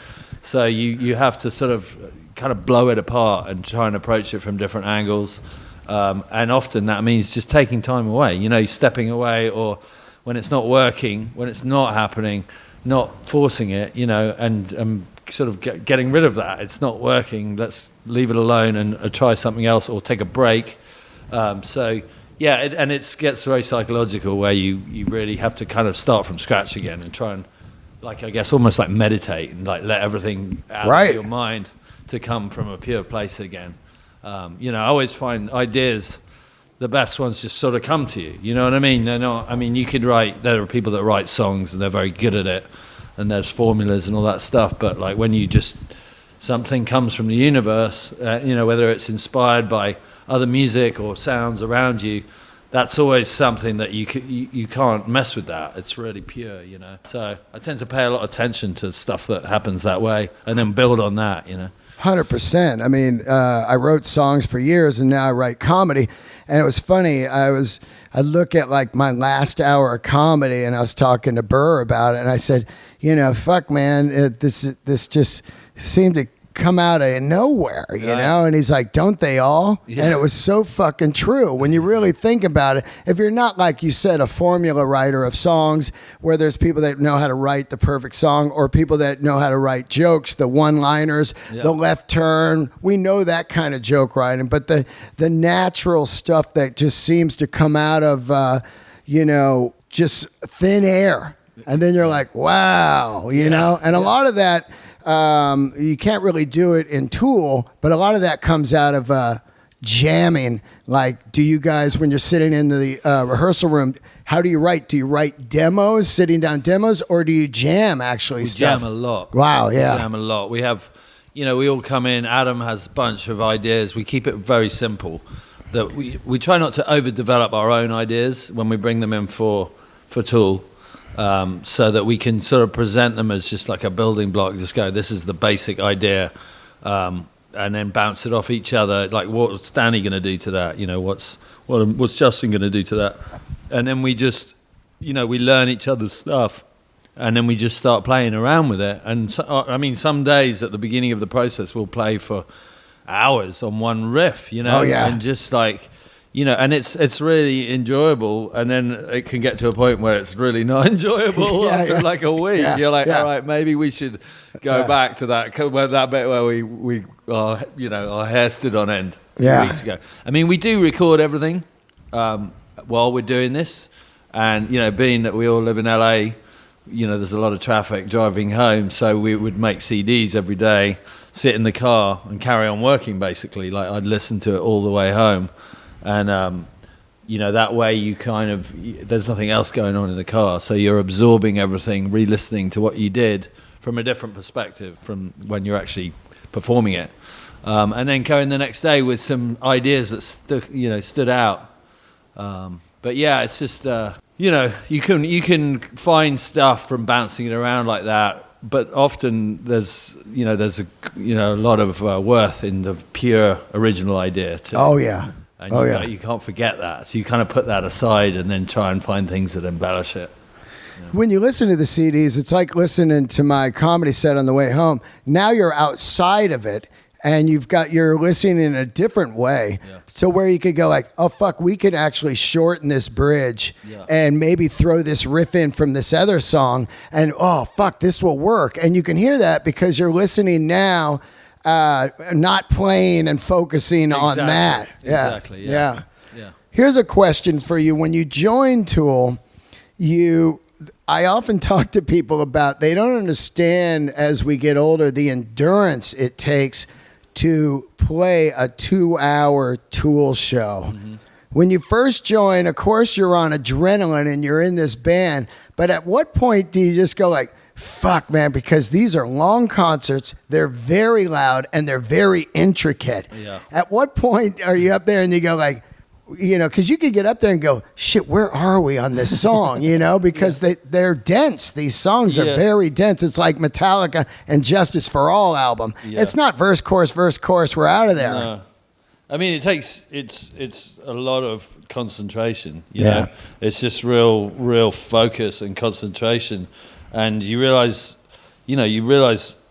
Speaker 2: So you have to sort of kind of blow it apart and try and approach it from different angles, and often that means just taking time away, you know, stepping away, or when it's not working, when it's not happening, not forcing it, you know, and sort of getting rid of that. It's not working, let's leave it alone and try something else, or take a break. So yeah, it gets very psychological, where you really have to kind of start from scratch again and try and like I guess almost like meditate and like let everything out
Speaker 1: Right.
Speaker 2: of your mind to come from a pure place again. You know, I always find ideas, the best ones just sort of come to you. You know what I mean? They're not. I mean, you could write. There are people that write songs and they're very good at it, and there's formulas and all that stuff. But like when you just something comes from the universe, you know, whether it's inspired by other music or sounds around you, that's always something that you can't mess with that. It's really pure, you know. So I tend to pay a lot of attention to stuff that happens that way and then build on that, you know.
Speaker 1: 100%. I mean, I wrote songs for years, and now I write comedy. And it was funny. I look at like my last hour of comedy, and I was talking to Burr about it, and I said, you know, fuck, man, this just seemed to come out of nowhere, you know? And he's like, don't they all? Yeah. And it was so fucking true. When you really think about it, if you're not, like you said, a formula writer of songs, where there's people that know how to write the perfect song, or people that know how to write jokes, the one-liners, the left turn, we know that kind of joke writing. But the natural stuff that just seems to come out of, you know, just thin air. And then you're like, wow, you know? And a lot of that, you can't really do it in Tool, but a lot of that comes out of jamming. Like, do you guys, when you're sitting in the rehearsal room, how do you write? Do you write demos, sitting down demos, or do you jam actually stuff?
Speaker 2: We jam a lot.
Speaker 1: Wow, yeah.
Speaker 2: We jam a lot. We have, you know, we all come in. Adam has a bunch of ideas. We keep it very simple. That we try not to overdevelop our own ideas when we bring them in for Tool. So that we can sort of present them as just like a building block, just go, this is the basic idea, and then bounce it off each other. Like, what's Danny going to do to that? You know, what's Justin going to do to that? And then we just, you know, we learn each other's stuff, and then we just start playing around with it. And so, I mean, some days at the beginning of the process, we'll play for hours on one riff, you know, and just like, you know, and it's really enjoyable, and then it can get to a point where it's really not enjoyable after like a week. You're like, all right, maybe we should go back to that bit where we you know, our hair stood on end 2 weeks ago. I mean, we do record everything while we're doing this, and you know, being that we all live in LA, you know, there's a lot of traffic driving home, so we would make CDs every day, sit in the car, and carry on working. Basically, like I'd listen to it all the way home. And, you know, that way you kind of, there's nothing else going on in the car. So you're absorbing everything, re-listening to what you did from a different perspective from when you're actually performing it. And then going the next day with some ideas that stood out. But yeah, it's just, you know, you can find stuff from bouncing it around like that. But often there's a lot of worth in the pure original idea too.
Speaker 1: Oh, yeah.
Speaker 2: And you can't forget that. So you kind of put that aside and then try and find things that embellish it. Yeah.
Speaker 1: When you listen to the CDs, it's like listening to my comedy set on the way home. Now you're outside of it, and you're listening in a different way. Yeah. So where you could go like, oh, fuck, we could actually shorten this bridge and maybe throw this riff in from this other song, and oh, fuck, this will work. And you can hear that because you're listening now, not playing and focusing on that. Yeah.
Speaker 2: Exactly. Yeah.
Speaker 1: Here's a question for you. When you join Tool, I often talk to people about, they don't understand as we get older the endurance it takes to play a 2-hour Tool show. Mm-hmm. When you first join, of course, you're on adrenaline and you're in this band. But at what point do you just go like, fuck, man, because these are long concerts, they're very loud, and they're very intricate. Yeah. At what point are you up there and you go like, you know, because you could get up there and go, shit, where are we on this song? You know, because they're dense. These songs are very dense. It's like Metallica and Justice for All album. Yeah. It's not verse, chorus, we're out of there.
Speaker 2: No. I mean, it's a lot of concentration, you know? It's just real focus and concentration. And you realize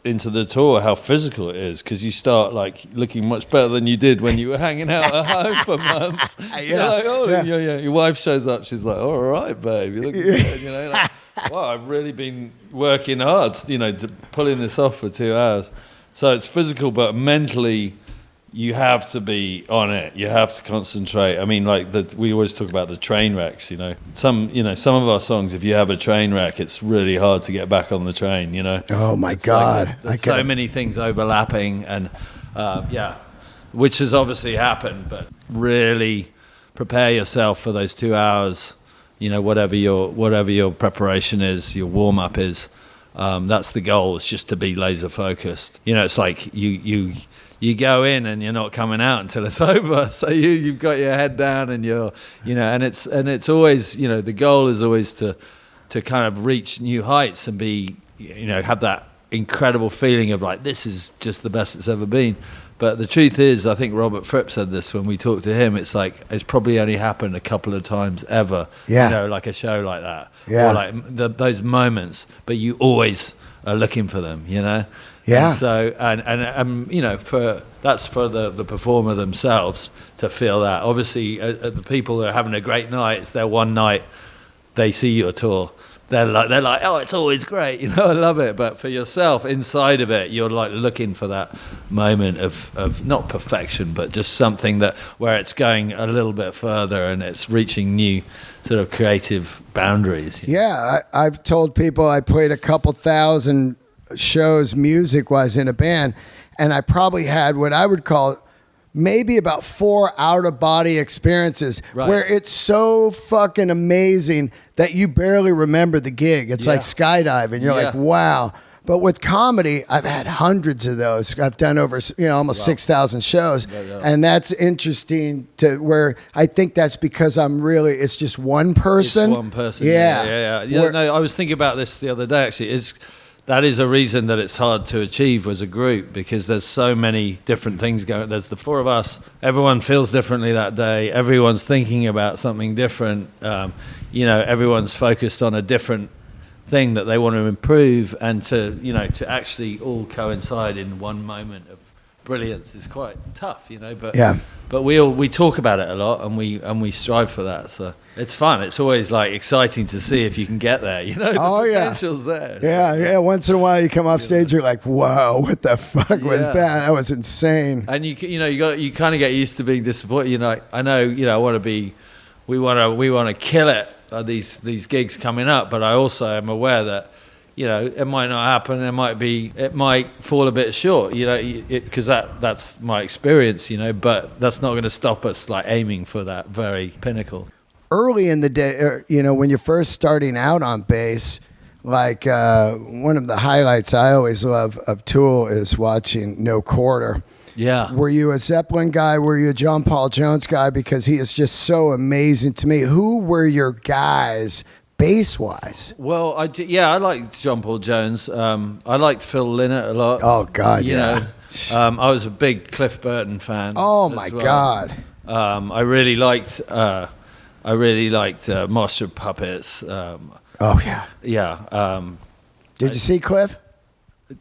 Speaker 2: into the tour how physical it is, because you start like looking much better than you did when you were hanging out at home for months. You're like, your wife shows up, she's like, all right, babe, you're looking good, you know. Like, wow, I've really been working hard, you know, pulling this off for 2 hours. So it's physical, but mentally, you have to be on it. You have to concentrate. I mean, like we always talk about the train wrecks. Some of our songs, if you have a train wreck, it's really hard to get back on the train.
Speaker 1: Oh my
Speaker 2: It's
Speaker 1: God!
Speaker 2: like there's so many things overlapping, and which has obviously happened. But really prepare yourself for those 2 hours. Whatever your preparation is, your warm up is. That's the goal. It's just to be laser focused. It's like you go in and you're not coming out until it's over. So you've got your head down and and it's always, the goal is always to kind of reach new heights and be, have that incredible feeling of like, this is just the best it's ever been. But the truth is, I think Robert Fripp said this when we talked to him, it's like, it's probably only happened a couple of times ever, like a show like that, or like those moments, but you always are looking for them, Yeah. And so, that's for the performer themselves to feel that. Obviously, the people that are having a great night, it's their one night, they see your tour. They're like, oh, it's always great, I love it. But for yourself, inside of it, you're like looking for that moment of not perfection, but just something where it's going a little bit further and it's reaching new sort of creative boundaries.
Speaker 1: Yeah, I've told people I played a couple thousand shows music-wise in a band, and I probably had what I would call maybe about 4 out-of-body experiences where it's so fucking amazing that you barely remember the gig. It's like skydiving. You're like, wow. But with comedy, I've had hundreds of those. I've done over almost 6,000 shows. And that's interesting to where I think that's because it's just one person.
Speaker 2: It's one person.
Speaker 1: Yeah.
Speaker 2: I was thinking about this the other day, actually. That is a reason that it's hard to achieve as a group, because there's so many different things going. There's the 4 of us. Everyone feels differently that day. Everyone's thinking about something different. Everyone's focused on a different thing that they want to improve, and to actually all coincide in one moment of brilliance is quite tough, But we talk about it a lot, and we strive for that. So it's fun. It's always like exciting to see if you can get there. The potential's there.
Speaker 1: Yeah. Once in a while, you come off stage, you're like, "Whoa, what the fuck was that? That was insane."
Speaker 2: And you kind of get used to being disappointed. I know, I want to be. We want to kill it. These gigs coming up, but I also am aware that. It might not happen. It might fall a bit short, because that's my experience, but that's not going to stop us like aiming for that very pinnacle.
Speaker 1: Early in the day, when you're first starting out on bass, like one of the highlights I always love of Tool is watching No Quarter.
Speaker 2: Yeah.
Speaker 1: Were you a Zeppelin guy? Were you a John Paul Jones guy? Because he is just so amazing to me. Who were your guys bass-wise?
Speaker 2: Well, I liked John Paul Jones. I liked Phil Lynott a lot.
Speaker 1: Oh, God,
Speaker 2: I was a big Cliff Burton fan.
Speaker 1: Oh, my God.
Speaker 2: I really liked Master of Puppets.
Speaker 1: Oh, yeah.
Speaker 2: Yeah.
Speaker 1: Did you see Cliff?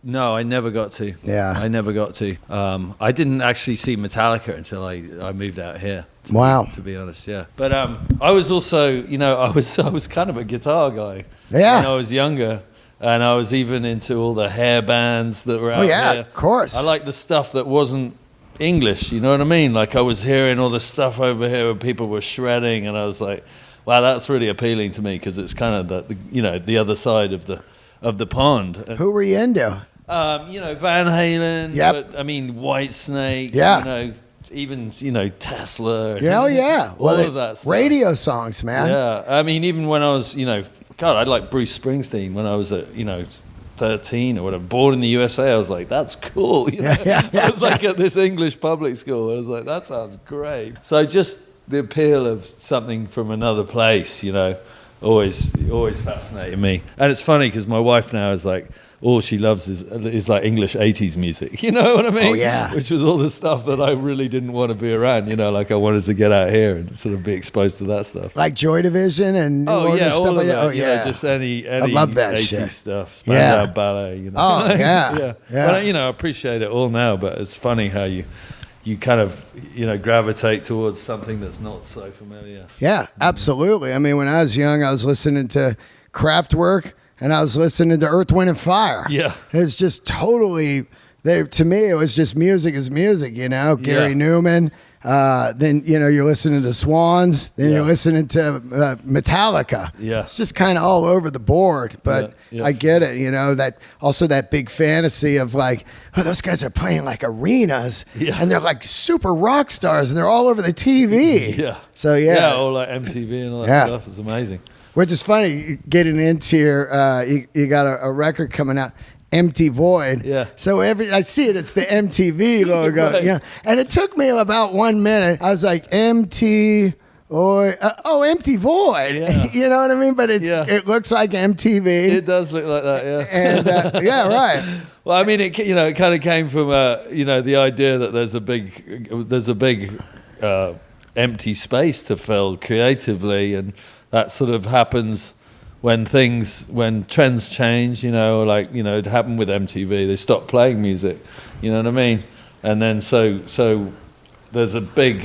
Speaker 2: No, I never got to.
Speaker 1: Yeah.
Speaker 2: I never got to. I didn't actually see Metallica until I moved out here.
Speaker 1: Wow.
Speaker 2: To be honest, yeah. But I was also, I was kind of a guitar guy.
Speaker 1: Yeah.
Speaker 2: When I was younger, and I was even into all the hair bands that were out there.
Speaker 1: Oh yeah, of course.
Speaker 2: I liked the stuff that wasn't English. You know what I mean? Like I was hearing all the stuff over here where people were shredding, and I was like, wow, that's really appealing to me because it's kind of the other side of the pond.
Speaker 1: Who were you into?
Speaker 2: Van Halen.
Speaker 1: Yep.
Speaker 2: But, I mean, Whitesnake.
Speaker 1: Yeah.
Speaker 2: Even Tesla.
Speaker 1: Yeah, yeah.
Speaker 2: All of that stuff.
Speaker 1: Radio songs, man.
Speaker 2: Yeah. I mean, even when I was, God, I liked Bruce Springsteen when I was at, 13 or whatever. Born in the USA, I was like, that's cool.
Speaker 1: Yeah.
Speaker 2: I was like at this English public school. I was like, that sounds great. So just the appeal of something from another place, always fascinated me. And it's funny because my wife now is like, all she loves is like English 80s music. You know what I mean?
Speaker 1: Oh, yeah.
Speaker 2: Which was all the stuff that I really didn't want to be around. Like I wanted to get out here and sort of be exposed to that stuff.
Speaker 1: Like Joy Division and
Speaker 2: stuff
Speaker 1: like
Speaker 2: that.
Speaker 1: that. Oh, yeah.
Speaker 2: Just any
Speaker 1: I love that
Speaker 2: 80s
Speaker 1: shit.
Speaker 2: stuff. Spandau Ballet,
Speaker 1: Oh, yeah.
Speaker 2: Yeah. But, I appreciate it all now, but it's funny how you kind of, gravitate towards something that's not so familiar.
Speaker 1: Yeah, absolutely. I mean, when I was young, I was listening to Kraftwerk and I was listening to Earth, Wind & Fire.
Speaker 2: Yeah.
Speaker 1: It's just totally To me, it was just music is music, you know. Gary Newman. Then you're listening to Swans. Then you're listening to Metallica.
Speaker 2: Yeah,
Speaker 1: it's just kind of all over the board. But I get it. That also that big fantasy of like, oh, those guys are playing like arenas, and they're like super rock stars, and they're all over the TV.
Speaker 2: Yeah.
Speaker 1: So
Speaker 2: all like MTV and all that stuff is amazing.
Speaker 1: Which is funny, getting into you got a record coming out. MTVoid.
Speaker 2: Yeah.
Speaker 1: So I see it. It's the MTV logo.
Speaker 2: Right.
Speaker 1: Yeah. And it took me about 1 minute. I was like, MTVoid. MTVoid.
Speaker 2: Yeah.
Speaker 1: You know what I mean? But it looks like MTV.
Speaker 2: It does look like that. Yeah.
Speaker 1: And right.
Speaker 2: Well, I mean, it kind of came from the idea that there's a big empty space to fill creatively, and that sort of happens when trends change, it happened with MTV. They stopped playing music, you know what I mean? And then so there's a big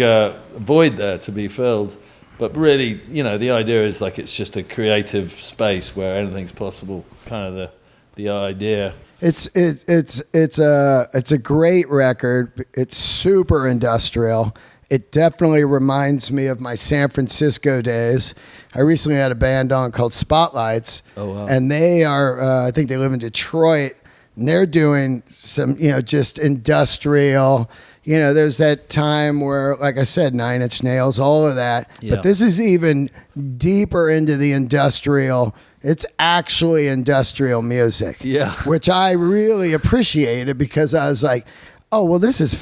Speaker 2: void there to be filled. But really, the idea is like it's just a creative space where anything's possible. Kind of the idea.
Speaker 1: It's a great record. It's super industrial. It definitely reminds me of my San Francisco days. I recently had a band on called Spotlights.
Speaker 2: Oh, wow.
Speaker 1: And they are, I think they live in Detroit, and they're doing some, just industrial. There's that time where, like I said, Nine Inch Nails, all of that.
Speaker 2: Yeah.
Speaker 1: But this is even deeper into the industrial. It's actually industrial music.
Speaker 2: Yeah.
Speaker 1: Which I really appreciated because I was like, oh, well, this is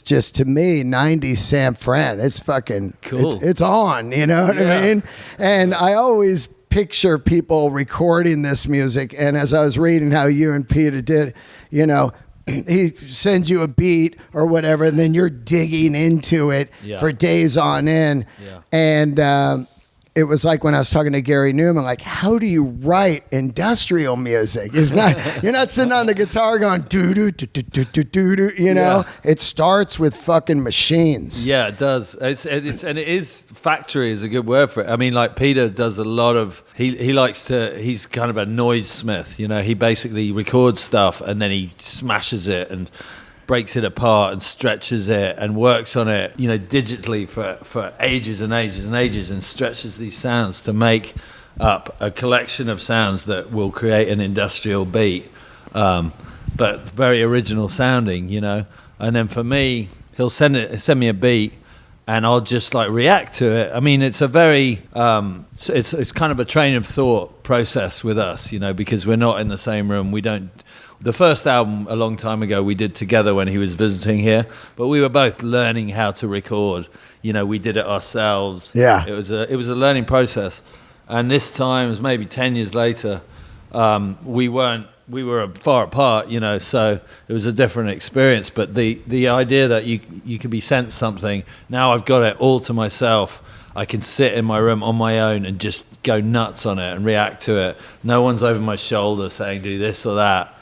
Speaker 1: just, to me, 90s San Fran. It's fucking
Speaker 2: cool.
Speaker 1: It's on, you know what I mean? And I always picture people recording this music. And as I was reading how you and Peter did, he sends you a beat or whatever, and then you're digging into it for days on end.
Speaker 2: Yeah.
Speaker 1: And it was like when I was talking to Gary Newman, like, how do you write industrial music? It's not, you're not sitting on the guitar going doo doo doo doo doo doo doo. It starts with fucking machines.
Speaker 2: Yeah, it does. It factory is a good word for it. I mean, like Peter does a lot of. He's kind of a noise smith. He basically records stuff and then he smashes it and breaks it apart and stretches it and works on it, digitally for ages and ages and ages, and stretches these sounds to make up a collection of sounds that will create an industrial beat, but very original sounding, And then for me, he'll send me a beat, and I'll just like react to it. I mean, it's a very, it's kind of a train of thought process with us, because we're not in the same room. We don't. The first album a long time ago we did together when he was visiting here, but we were both learning how to record. We did it ourselves.
Speaker 1: Yeah.
Speaker 2: It was a learning process. And this time, it was maybe 10 years later, we were far apart, so it was a different experience. But the idea that you can be sent something, now I've got it all to myself. I can sit in my room on my own and just go nuts on it and react to it. No one's over my shoulder saying do this or that.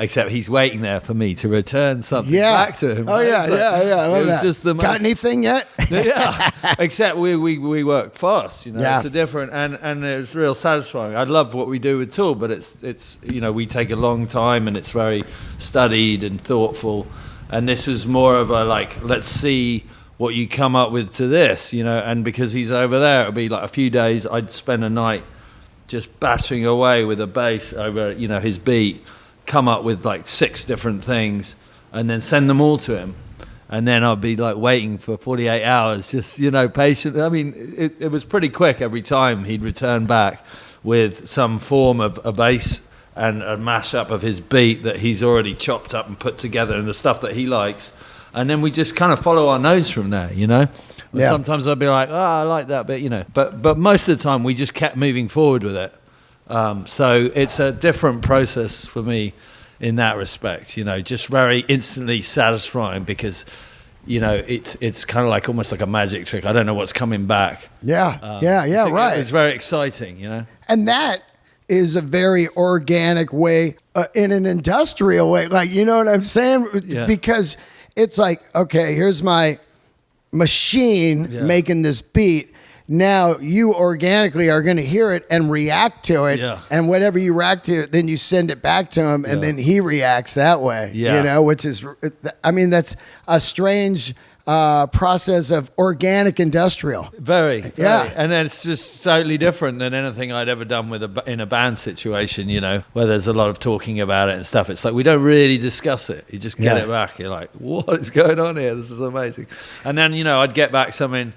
Speaker 2: Except he's waiting there for me to return something back to him.
Speaker 1: Oh,
Speaker 2: right?
Speaker 1: yeah, yeah.
Speaker 2: It was just the most...
Speaker 1: Got anything yet?
Speaker 2: Yeah. Except we work fast,
Speaker 1: Yeah.
Speaker 2: It's a different... And it was real satisfying. I love what we do with Tool, but it's we take a long time and it's very studied and thoughtful. And this was more of a, like, let's see what you come up with to this, And because he's over there, it'll be like a few days. I'd spend a night just bashing away with a bass over, his beat, come up with like 6 different things and then send them all to him, and then I'd be like waiting for 48 hours just patient. I mean, it was pretty quick every time. He'd return back with some form of a bass and a mashup of his beat that he's already chopped up and put together and the stuff that he likes, and then we just kind of follow our nose from there. And sometimes I'd be like, I like that bit, but most of the time we just kept moving forward with it. So it's a different process for me in that respect, just very instantly satisfying because, it's kind of like almost like a magic trick. I don't know what's coming back.
Speaker 1: Right.
Speaker 2: It's very exciting,
Speaker 1: And that is a very organic way, in an industrial way. Like, you know what I'm saying?
Speaker 2: Yeah.
Speaker 1: Because it's like, okay, here's my machine making this beat. now you organically are going to hear it and react to it.
Speaker 2: Yeah.
Speaker 1: And whatever you react to, then you send it back to him, and then he reacts that way.
Speaker 2: Yeah.
Speaker 1: You know, which is, I mean, that's a strange process of organic industrial.
Speaker 2: Very.
Speaker 1: Yeah.
Speaker 2: And then it's just totally different than anything I'd ever done in a band situation, you know, where there's a lot of talking about it and stuff. It's like we don't really discuss it. You just get it back. You're like, what is going on here? This is amazing. And then, you know, I'd get back something,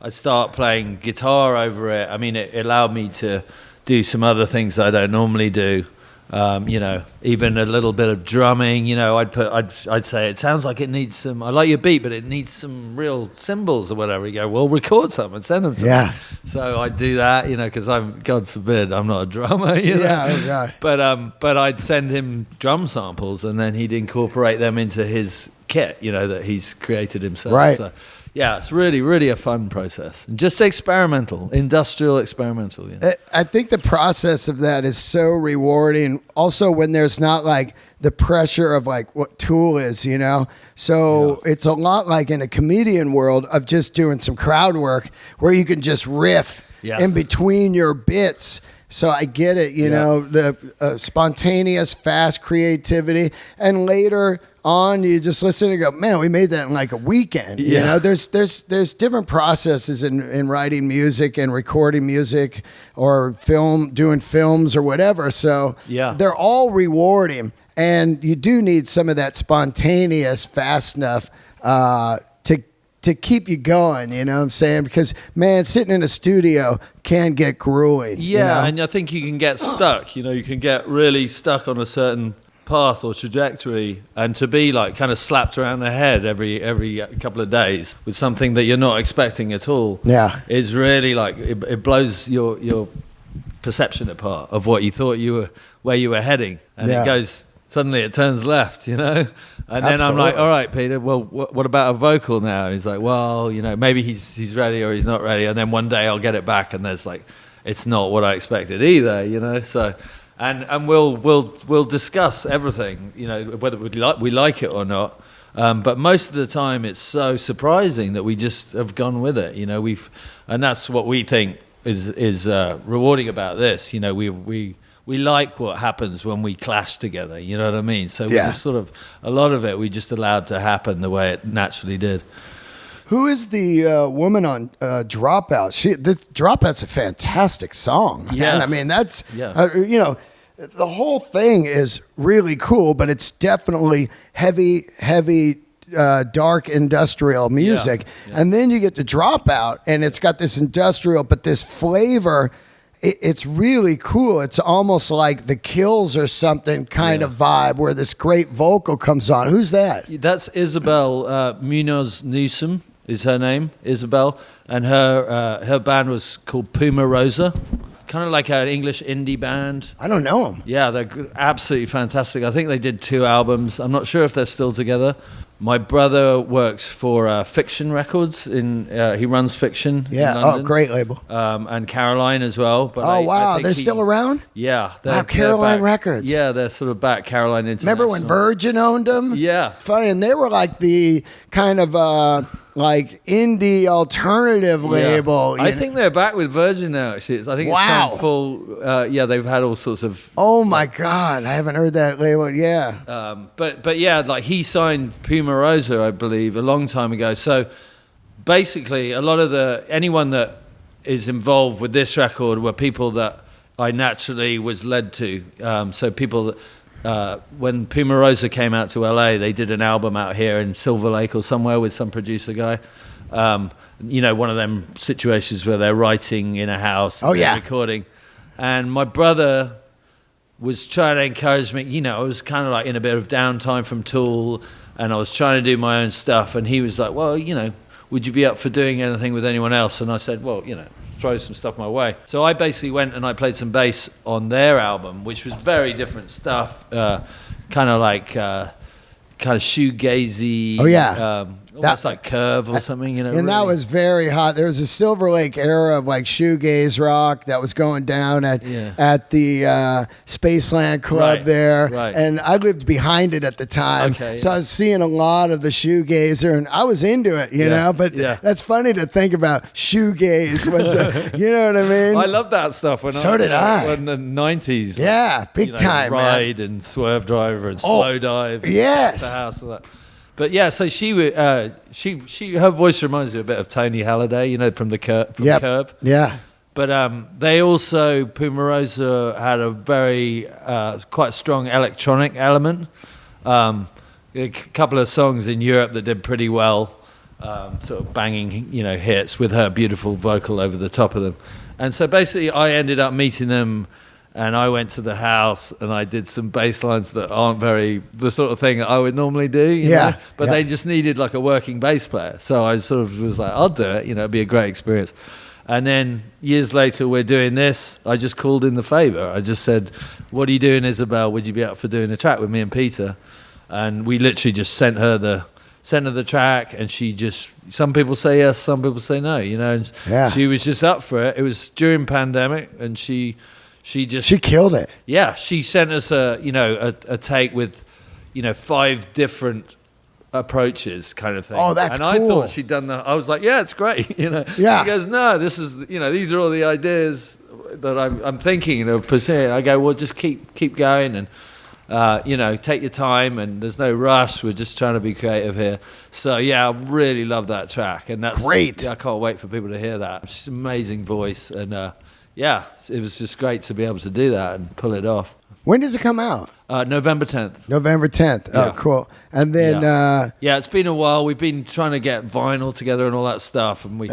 Speaker 2: I'd start playing guitar over it. I mean, it allowed me to do some other things that I don't normally do. You know, even a little bit of drumming, you know, I'd say, it sounds like it needs some, I like your beat, but it needs some real cymbals or whatever. You go, well, record some and send them to me. So I'd do that, you know, because God forbid, I'm not a drummer, you know.
Speaker 1: Yeah, oh God.
Speaker 2: But I'd send him drum samples, and then he'd incorporate them into his kit, you know, that he's created himself.
Speaker 1: Right.
Speaker 2: So, yeah, it's really, really a fun process. And just experimental, industrial experimental. You know?
Speaker 1: I think the process of that is so rewarding. Also, when there's not like the pressure of like what Tool is, you know? So it's a lot like in a comedian world of just doing some crowd work where you can just riff in between your bits. So I get it, you know, the spontaneous, fast creativity. And later on, you just listen and go, man, we made that in like a weekend. You know, there's different processes in writing music and recording music or doing films or whatever. So they're all rewarding. And you do need some of that spontaneous, fast stuff to keep you going, you know what I'm saying? Because, man, sitting in a studio can get grueling.
Speaker 2: Yeah,
Speaker 1: you know?
Speaker 2: And I think you can get stuck. You know, you can get really stuck on a certain path or trajectory, and to be like kind of slapped around the head every couple of days with something that you're not expecting at all is really like, it blows your perception apart of what you thought where you were heading. And it goes... Suddenly it turns left, you know? And then I'm like, all right, Peter, well, what about a vocal now? He's like, well, you know, maybe he's ready or he's not ready. And then one day I'll get it back and there's like, it's not what I expected either, you know? So, and we'll discuss everything, you know, whether we like it or not. But most of the time it's so surprising that we just have gone with it, you know? And that's what we think is rewarding about this. You know, we like what happens when we clash together, you know what I mean? So we just sort of, a lot of it, we just allowed to happen the way it naturally did.
Speaker 1: Who is the woman on Dropout? This Dropout's a fantastic song.
Speaker 2: Yeah.
Speaker 1: Man. I mean, that's, you know, the whole thing is really cool, but it's definitely heavy, dark industrial music. And then you get to Dropout, and it's got this industrial, but this flavor. It's really cool. It's almost like The Kills or something kind of vibe where this great vocal comes on. Who's that?
Speaker 2: That's Isabel Munoz Newsom is her name, Isabel. And her band was called Puma Rosa. Kind of like an English indie band.
Speaker 1: I don't know them.
Speaker 2: Yeah, they're absolutely fantastic. I think they did 2 albums. I'm not sure if they're still together. My brother works for Fiction Records. He runs Fiction in London.
Speaker 1: Great label.
Speaker 2: And Caroline as well. But
Speaker 1: I think they're still around?
Speaker 2: Yeah.
Speaker 1: Caroline Records.
Speaker 2: Yeah, they're sort of back. Caroline International.
Speaker 1: Remember when Virgin owned them?
Speaker 2: Yeah.
Speaker 1: Funny, and they were like the kind of like indie alternative label.
Speaker 2: I think they're back with Virgin now, actually. I think it's gone full. They've had all sorts of...
Speaker 1: Oh, my God. I haven't heard that label. Yeah.
Speaker 2: But yeah, like he signed Puma Rosa, I believe, a long time ago. So basically, a lot of anyone that is involved with this record were people that I naturally was led to. So people that... when Puma Rosa came out to LA, they did an album out here in Silver Lake or somewhere with some producer guy. You know, one of them situations where they're writing in a house, recording. And my brother was trying to encourage me. You know, I was kind of like in a bit of downtime from Tool, and I was trying to do my own stuff. And he was like, well, you know, would you be up for doing anything with anyone else? And I said, well, you know, throw some stuff my way. So I basically went and I played some bass on their album, which was very different stuff, kind of shoegazy, almost like Curve or something, you know.
Speaker 1: And that was very hot. There was a Silver Lake era of like shoegaze rock that was going down at the Spaceland Club there.
Speaker 2: Right.
Speaker 1: And I lived behind it at the time.
Speaker 2: Okay,
Speaker 1: so I was seeing a lot of the shoegazer, and I was into it, you know. But that's funny to think about. Shoegaze was the, you know what I mean?
Speaker 2: I love that stuff. When in the 90s.
Speaker 1: Yeah, big time,
Speaker 2: Ride
Speaker 1: man.
Speaker 2: and Swerve Driver and Slow Dive. And
Speaker 1: yes.
Speaker 2: The House and that. But yeah, so she her voice reminds me a bit of Tony Halliday, you know, from the Curb.
Speaker 1: Yeah.
Speaker 2: But they also, Pumarosa had a very quite strong electronic element. A couple of songs in Europe that did pretty well, sort of banging, you know, hits with her beautiful vocal over the top of them. And so basically, I ended up meeting them. And I went to the house and I did some bass lines that aren't the sort of thing that I would normally do. You know? But they just needed like a working bass player. So I sort of was like, I'll do it. You know, it'd be a great experience. And then years later, we're doing this. I just called in the favor. I just said, what are you doing, Isabel? Would you be up for doing a track with me and Peter? And we literally just sent her the track, and she just, some people say yes, some people say no, you know. And she was just up for it. It was during pandemic, and she
Speaker 1: killed it.
Speaker 2: Yeah, she sent us a take with, 5 different approaches, kind of thing.
Speaker 1: Oh, that's
Speaker 2: cool. And I thought she'd done I was like, yeah, it's great, you know.
Speaker 1: Yeah.
Speaker 2: She goes, no, this is, these are all the ideas that I'm thinking of pursuing. I go, well, just keep going and take your time, and there's no rush. We're just trying to be creative here. So yeah, I really love that track, and that's
Speaker 1: great.
Speaker 2: Yeah, I can't wait for people to hear that. She's an amazing voice, and it was just great to be able to do that and pull it off.
Speaker 1: When does it come out?
Speaker 2: November 10th.
Speaker 1: November 10th. Oh, cool. And then...
Speaker 2: it's been a while. We've been trying to get vinyl together and all that stuff, and we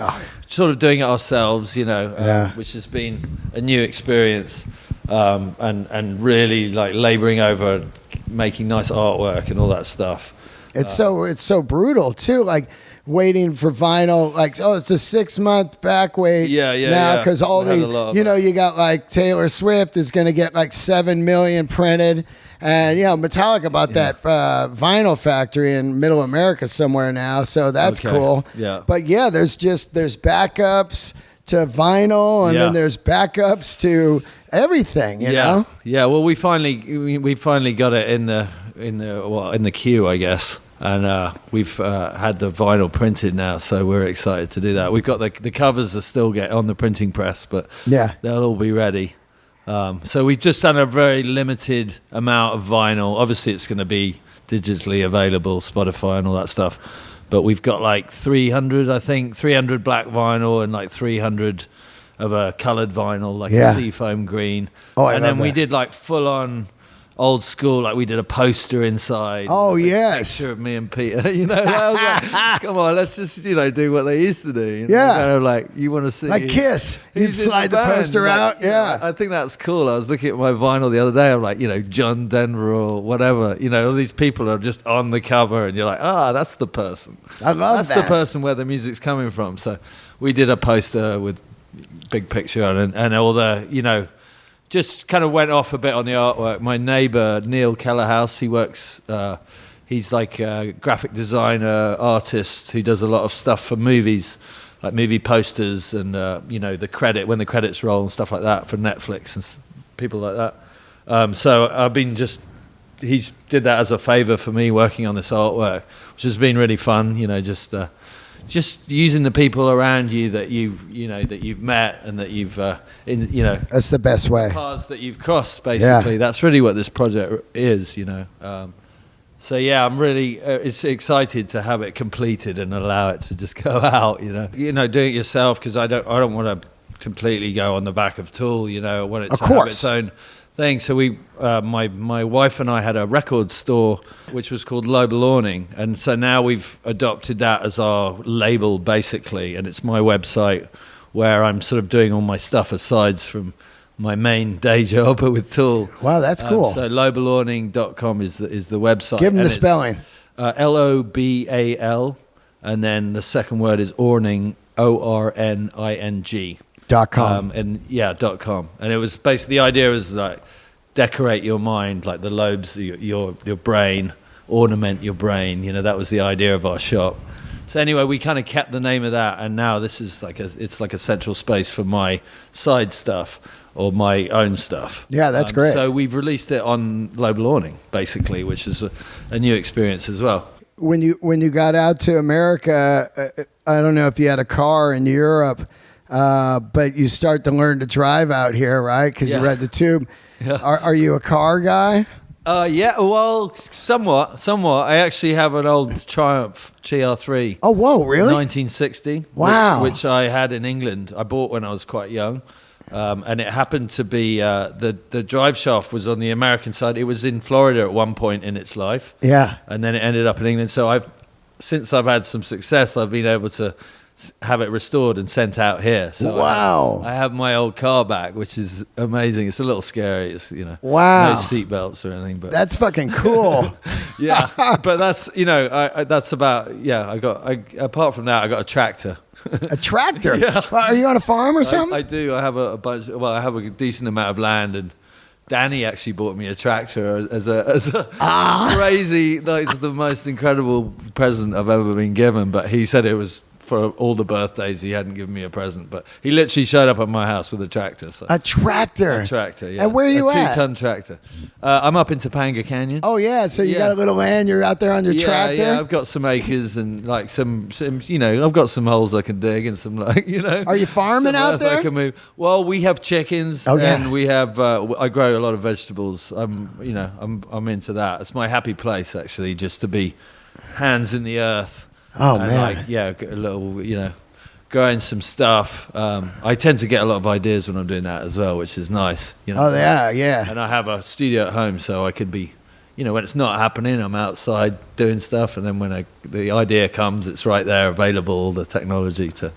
Speaker 2: sort of doing it ourselves, which has been a new experience, and really like laboring over making nice artwork and all that stuff.
Speaker 1: It's so brutal too, like waiting for vinyl, like, it's a 6-month back wait now, because all you got like Taylor Swift is going to get like 7 million printed, and Metallica bought that vinyl factory in Middle America somewhere now, so that's cool. But there's backups to vinyl, and then there's backups to everything, you know.
Speaker 2: Well, we finally got it in the queue, I guess. And we've had the vinyl printed now, so we're excited to do that. We've got the covers are still on the printing press, but they'll all be ready. So we've just done a very limited amount of vinyl. Obviously, it's going to be digitally available, Spotify and all that stuff. But we've got like 300 black vinyl and like 300 of a coloured vinyl, like a seafoam green. And then we did like full on old school, like we did a poster inside.
Speaker 1: Oh, yes.
Speaker 2: Picture of me and Peter. I was like, come on, let's just, do what they used to do. Kind of like, you want to see.
Speaker 1: Like Kiss. You'd slide the poster out.
Speaker 2: I think that's cool. I was looking at my vinyl the other day. I'm like, John Denver or whatever. All these people are just on the cover, and you're like, that's the person.
Speaker 1: I love
Speaker 2: that. That's the person where the music's coming from. So we did a poster with big picture on, and all the, just kind of went off a bit on the artwork. My neighbor, Neil Kellerhouse, he works, he's like a graphic designer, artist who does a lot of stuff for movies, like movie posters and, when the credits roll and stuff like that for Netflix and people like that. So I've been he's did that as a favor for me working on this artwork, which has been really fun, just using the people around you that you've met and that you've
Speaker 1: that's the best way,
Speaker 2: paths that you've crossed, basically. That's really what this project is. So I'm really it's excited to have it completed and allow it to just go out, doing it yourself, because I don't want to completely go on the back of Tool. I want it to have its own thing. So we my wife and I had a record store which was called Global Awning, and so now we've adopted that as our label, basically, and it's my website where I'm sort of doing all my stuff aside from my main day job with Tool.
Speaker 1: Wow, that's cool.
Speaker 2: So globalawning.com is the website.
Speaker 1: Give them the spelling.
Speaker 2: LOBAL, and then the second word is Awning, ORNING.
Speaker 1: .com.
Speaker 2: .com. And it was basically, the idea was like decorate your mind, like the lobes of your brain, ornament your brain. That was the idea of our shop. So anyway, we kind of kept the name of that, and now this is it's like a central space for my side stuff or my own stuff.
Speaker 1: Yeah, that's great.
Speaker 2: So we've released it on Global Awning, basically, which is a new experience as well.
Speaker 1: When you got out to America, I don't know if you had a car in Europe, but you start to learn to drive out here, right? Because you read the tube.
Speaker 2: Yeah.
Speaker 1: Are you a car guy?
Speaker 2: Yeah, well, somewhat. I actually have an old Triumph GR3.
Speaker 1: Oh, whoa, really?
Speaker 2: 1960.
Speaker 1: Wow.
Speaker 2: Which I had in England. I bought when I was quite young. And it happened to be the drive shaft was on the American side. It was in Florida at one point in its life.
Speaker 1: Yeah.
Speaker 2: And then it ended up in England. So since I've had some success, I've been able to have it restored and sent out here. So
Speaker 1: wow.
Speaker 2: I have my old car back, which is amazing. It's a little scary. It's,
Speaker 1: wow.
Speaker 2: no seat belts or anything. But
Speaker 1: that's fucking cool.
Speaker 2: Yeah. But that's, that's about, apart from that, I got a tractor.
Speaker 1: A tractor?
Speaker 2: Yeah.
Speaker 1: Are you on a farm or something?
Speaker 2: I do. I have a bunch. Well, I have a decent amount of land, and Danny actually bought me a tractor as a crazy. Like, it's the most incredible present I've ever been given. But he said it was for all the birthdays. He hadn't given me a present, but he literally showed up at my house with a tractor. So.
Speaker 1: A tractor?
Speaker 2: A tractor, yeah.
Speaker 1: And where are you at?
Speaker 2: A 2-ton tractor. I'm up in Topanga Canyon.
Speaker 1: Oh, yeah. So you got a little land. You're out there on your tractor?
Speaker 2: Yeah, I've got some acres and like some, I've got some holes I can dig and some Are
Speaker 1: you farming out there?
Speaker 2: I can move. Well, we have chickens and we have, I grow a lot of vegetables. I'm into that. It's my happy place, actually, just to be hands in the earth.
Speaker 1: Oh,
Speaker 2: and
Speaker 1: man.
Speaker 2: A little, growing some stuff. I tend to get a lot of ideas when I'm doing that as well, which is nice.
Speaker 1: Oh, yeah.
Speaker 2: And I have a studio at home, so I could be, when it's not happening, I'm outside doing stuff. And then when the idea comes, it's right there, available, the technology to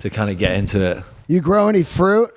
Speaker 2: kind of get into it.
Speaker 1: You grow any fruit?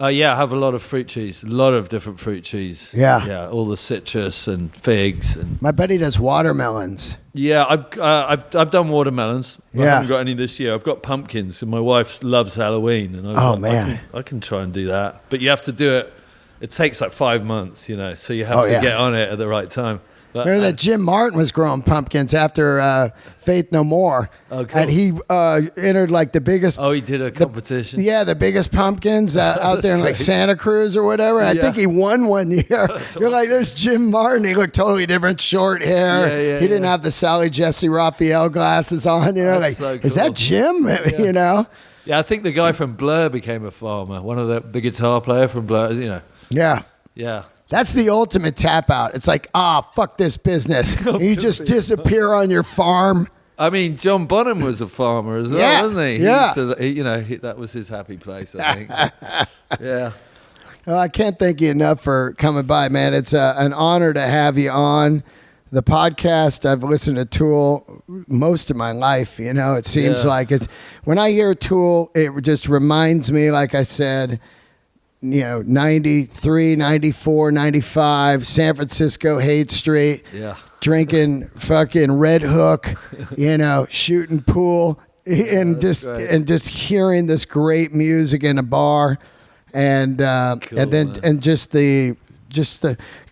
Speaker 2: Yeah, I have a lot of fruit trees, a lot of different fruit trees.
Speaker 1: Yeah,
Speaker 2: all the citrus and figs and.
Speaker 1: My buddy does watermelons.
Speaker 2: Yeah, I've done watermelons. I
Speaker 1: Yeah.
Speaker 2: haven't got any this year. I've got pumpkins, and my wife loves Halloween, and I can try and do that. But you have to do it. It takes like 5 months, so you have to get on it at the right time. But,
Speaker 1: remember that Jim Martin was growing pumpkins after Faith No More.
Speaker 2: Oh, cool.
Speaker 1: And he entered like the biggest...
Speaker 2: Oh, he did a competition?
Speaker 1: The biggest pumpkins out there in like Santa Cruz or whatever. And I think he won one year. You're like, there's Jim Martin. He looked totally different, short hair. He didn't have the Sally Jesse Raphael glasses on.
Speaker 2: That's so cool.
Speaker 1: Is that Jim?
Speaker 2: Yeah, I think the guy from Blur became a farmer. One of the guitar player from Blur,
Speaker 1: Yeah.
Speaker 2: Yeah.
Speaker 1: That's the ultimate tap out. It's like, fuck this business. And you just disappear on your farm.
Speaker 2: I mean, John Bonham was a farmer as well, wasn't he? That was his happy place, I think. Yeah.
Speaker 1: Well, I can't thank you enough for coming by, man. It's an honor to have you on the podcast. I've listened to Tool most of my life. It seems like it's when I hear Tool, it just reminds me, like I said, 93, 94, 95, San Francisco, Haight Street, drinking fucking Red Hook, shooting pool, and just hearing this great music in a bar, and just the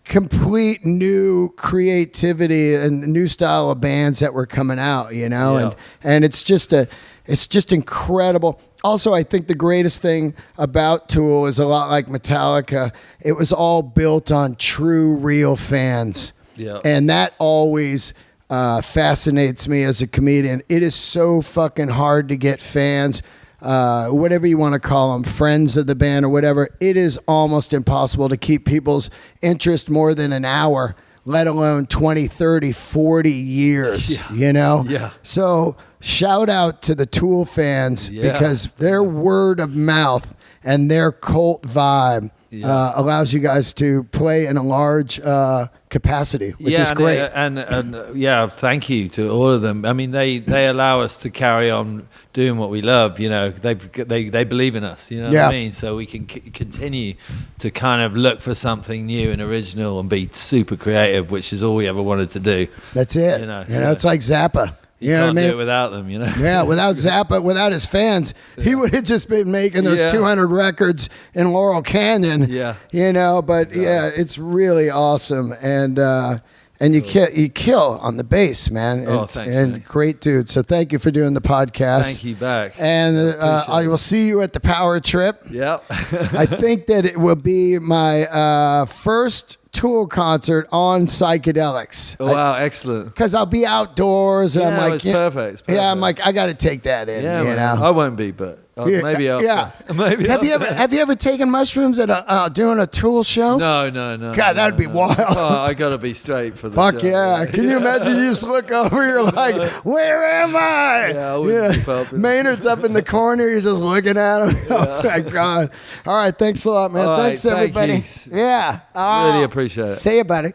Speaker 1: complete new creativity and new style of bands that were coming out, and it's just incredible. Also, I think the greatest thing about Tool is a lot like Metallica. It was all built on true, real fans.
Speaker 2: Yeah.
Speaker 1: And that always fascinates me as a comedian. It is so fucking hard to get fans, whatever you want to call them, friends of the band or whatever. It is almost impossible to keep people's interest more than an hour, let alone 20, 30, 40 years,
Speaker 2: Yeah.
Speaker 1: So shout out to the Tool fans because their word of mouth and their cult vibe allows you guys to play in a large capacity, which is great.
Speaker 2: And thank you to all of them. I mean, they allow us to carry on doing what we love. They believe in us. You know what I mean? So we can continue to kind of look for something new and original and be super creative, which is all we ever wanted to do.
Speaker 1: That's it. It's like Zappa.
Speaker 2: You can't do it without them,
Speaker 1: Yeah, without Zappa, without his fans, he would have just been making those 200 records in Laurel Canyon.
Speaker 2: Yeah.
Speaker 1: But it's really awesome. And And you kill on the bass, man. And,
Speaker 2: thanks,
Speaker 1: and
Speaker 2: man.
Speaker 1: great dude. So thank you for doing the podcast.
Speaker 2: Thank you back.
Speaker 1: And
Speaker 2: Appreciate
Speaker 1: I will see you at the Power Trip.
Speaker 2: Yep.
Speaker 1: I think that it will be my first Tool concert on psychedelics.
Speaker 2: Oh, wow, excellent.
Speaker 1: Because I'll be outdoors, and I'm like,
Speaker 2: it's perfect. It's
Speaker 1: yeah, I'm
Speaker 2: perfect.
Speaker 1: like, I got to take that in.
Speaker 2: Yeah,
Speaker 1: you
Speaker 2: man.
Speaker 1: know?
Speaker 2: I won't be, but maybe after.
Speaker 1: Yeah.
Speaker 2: Maybe
Speaker 1: Have you
Speaker 2: after.
Speaker 1: ever taken mushrooms at doing a Tool show?
Speaker 2: No.
Speaker 1: God, that'd be wild.
Speaker 2: Oh, I gotta be straight for the
Speaker 1: Fuck
Speaker 2: show.
Speaker 1: yeah. Can you imagine you just look over, you're like, where am I?
Speaker 2: Yeah, I wouldn't keep up.
Speaker 1: Maynard's up in the corner, you're just looking at him. Oh my God. All right, thanks a lot, man.
Speaker 2: All right,
Speaker 1: Thanks everybody.
Speaker 2: thank you.
Speaker 1: Yeah.
Speaker 2: Really appreciate it.
Speaker 1: See you, buddy.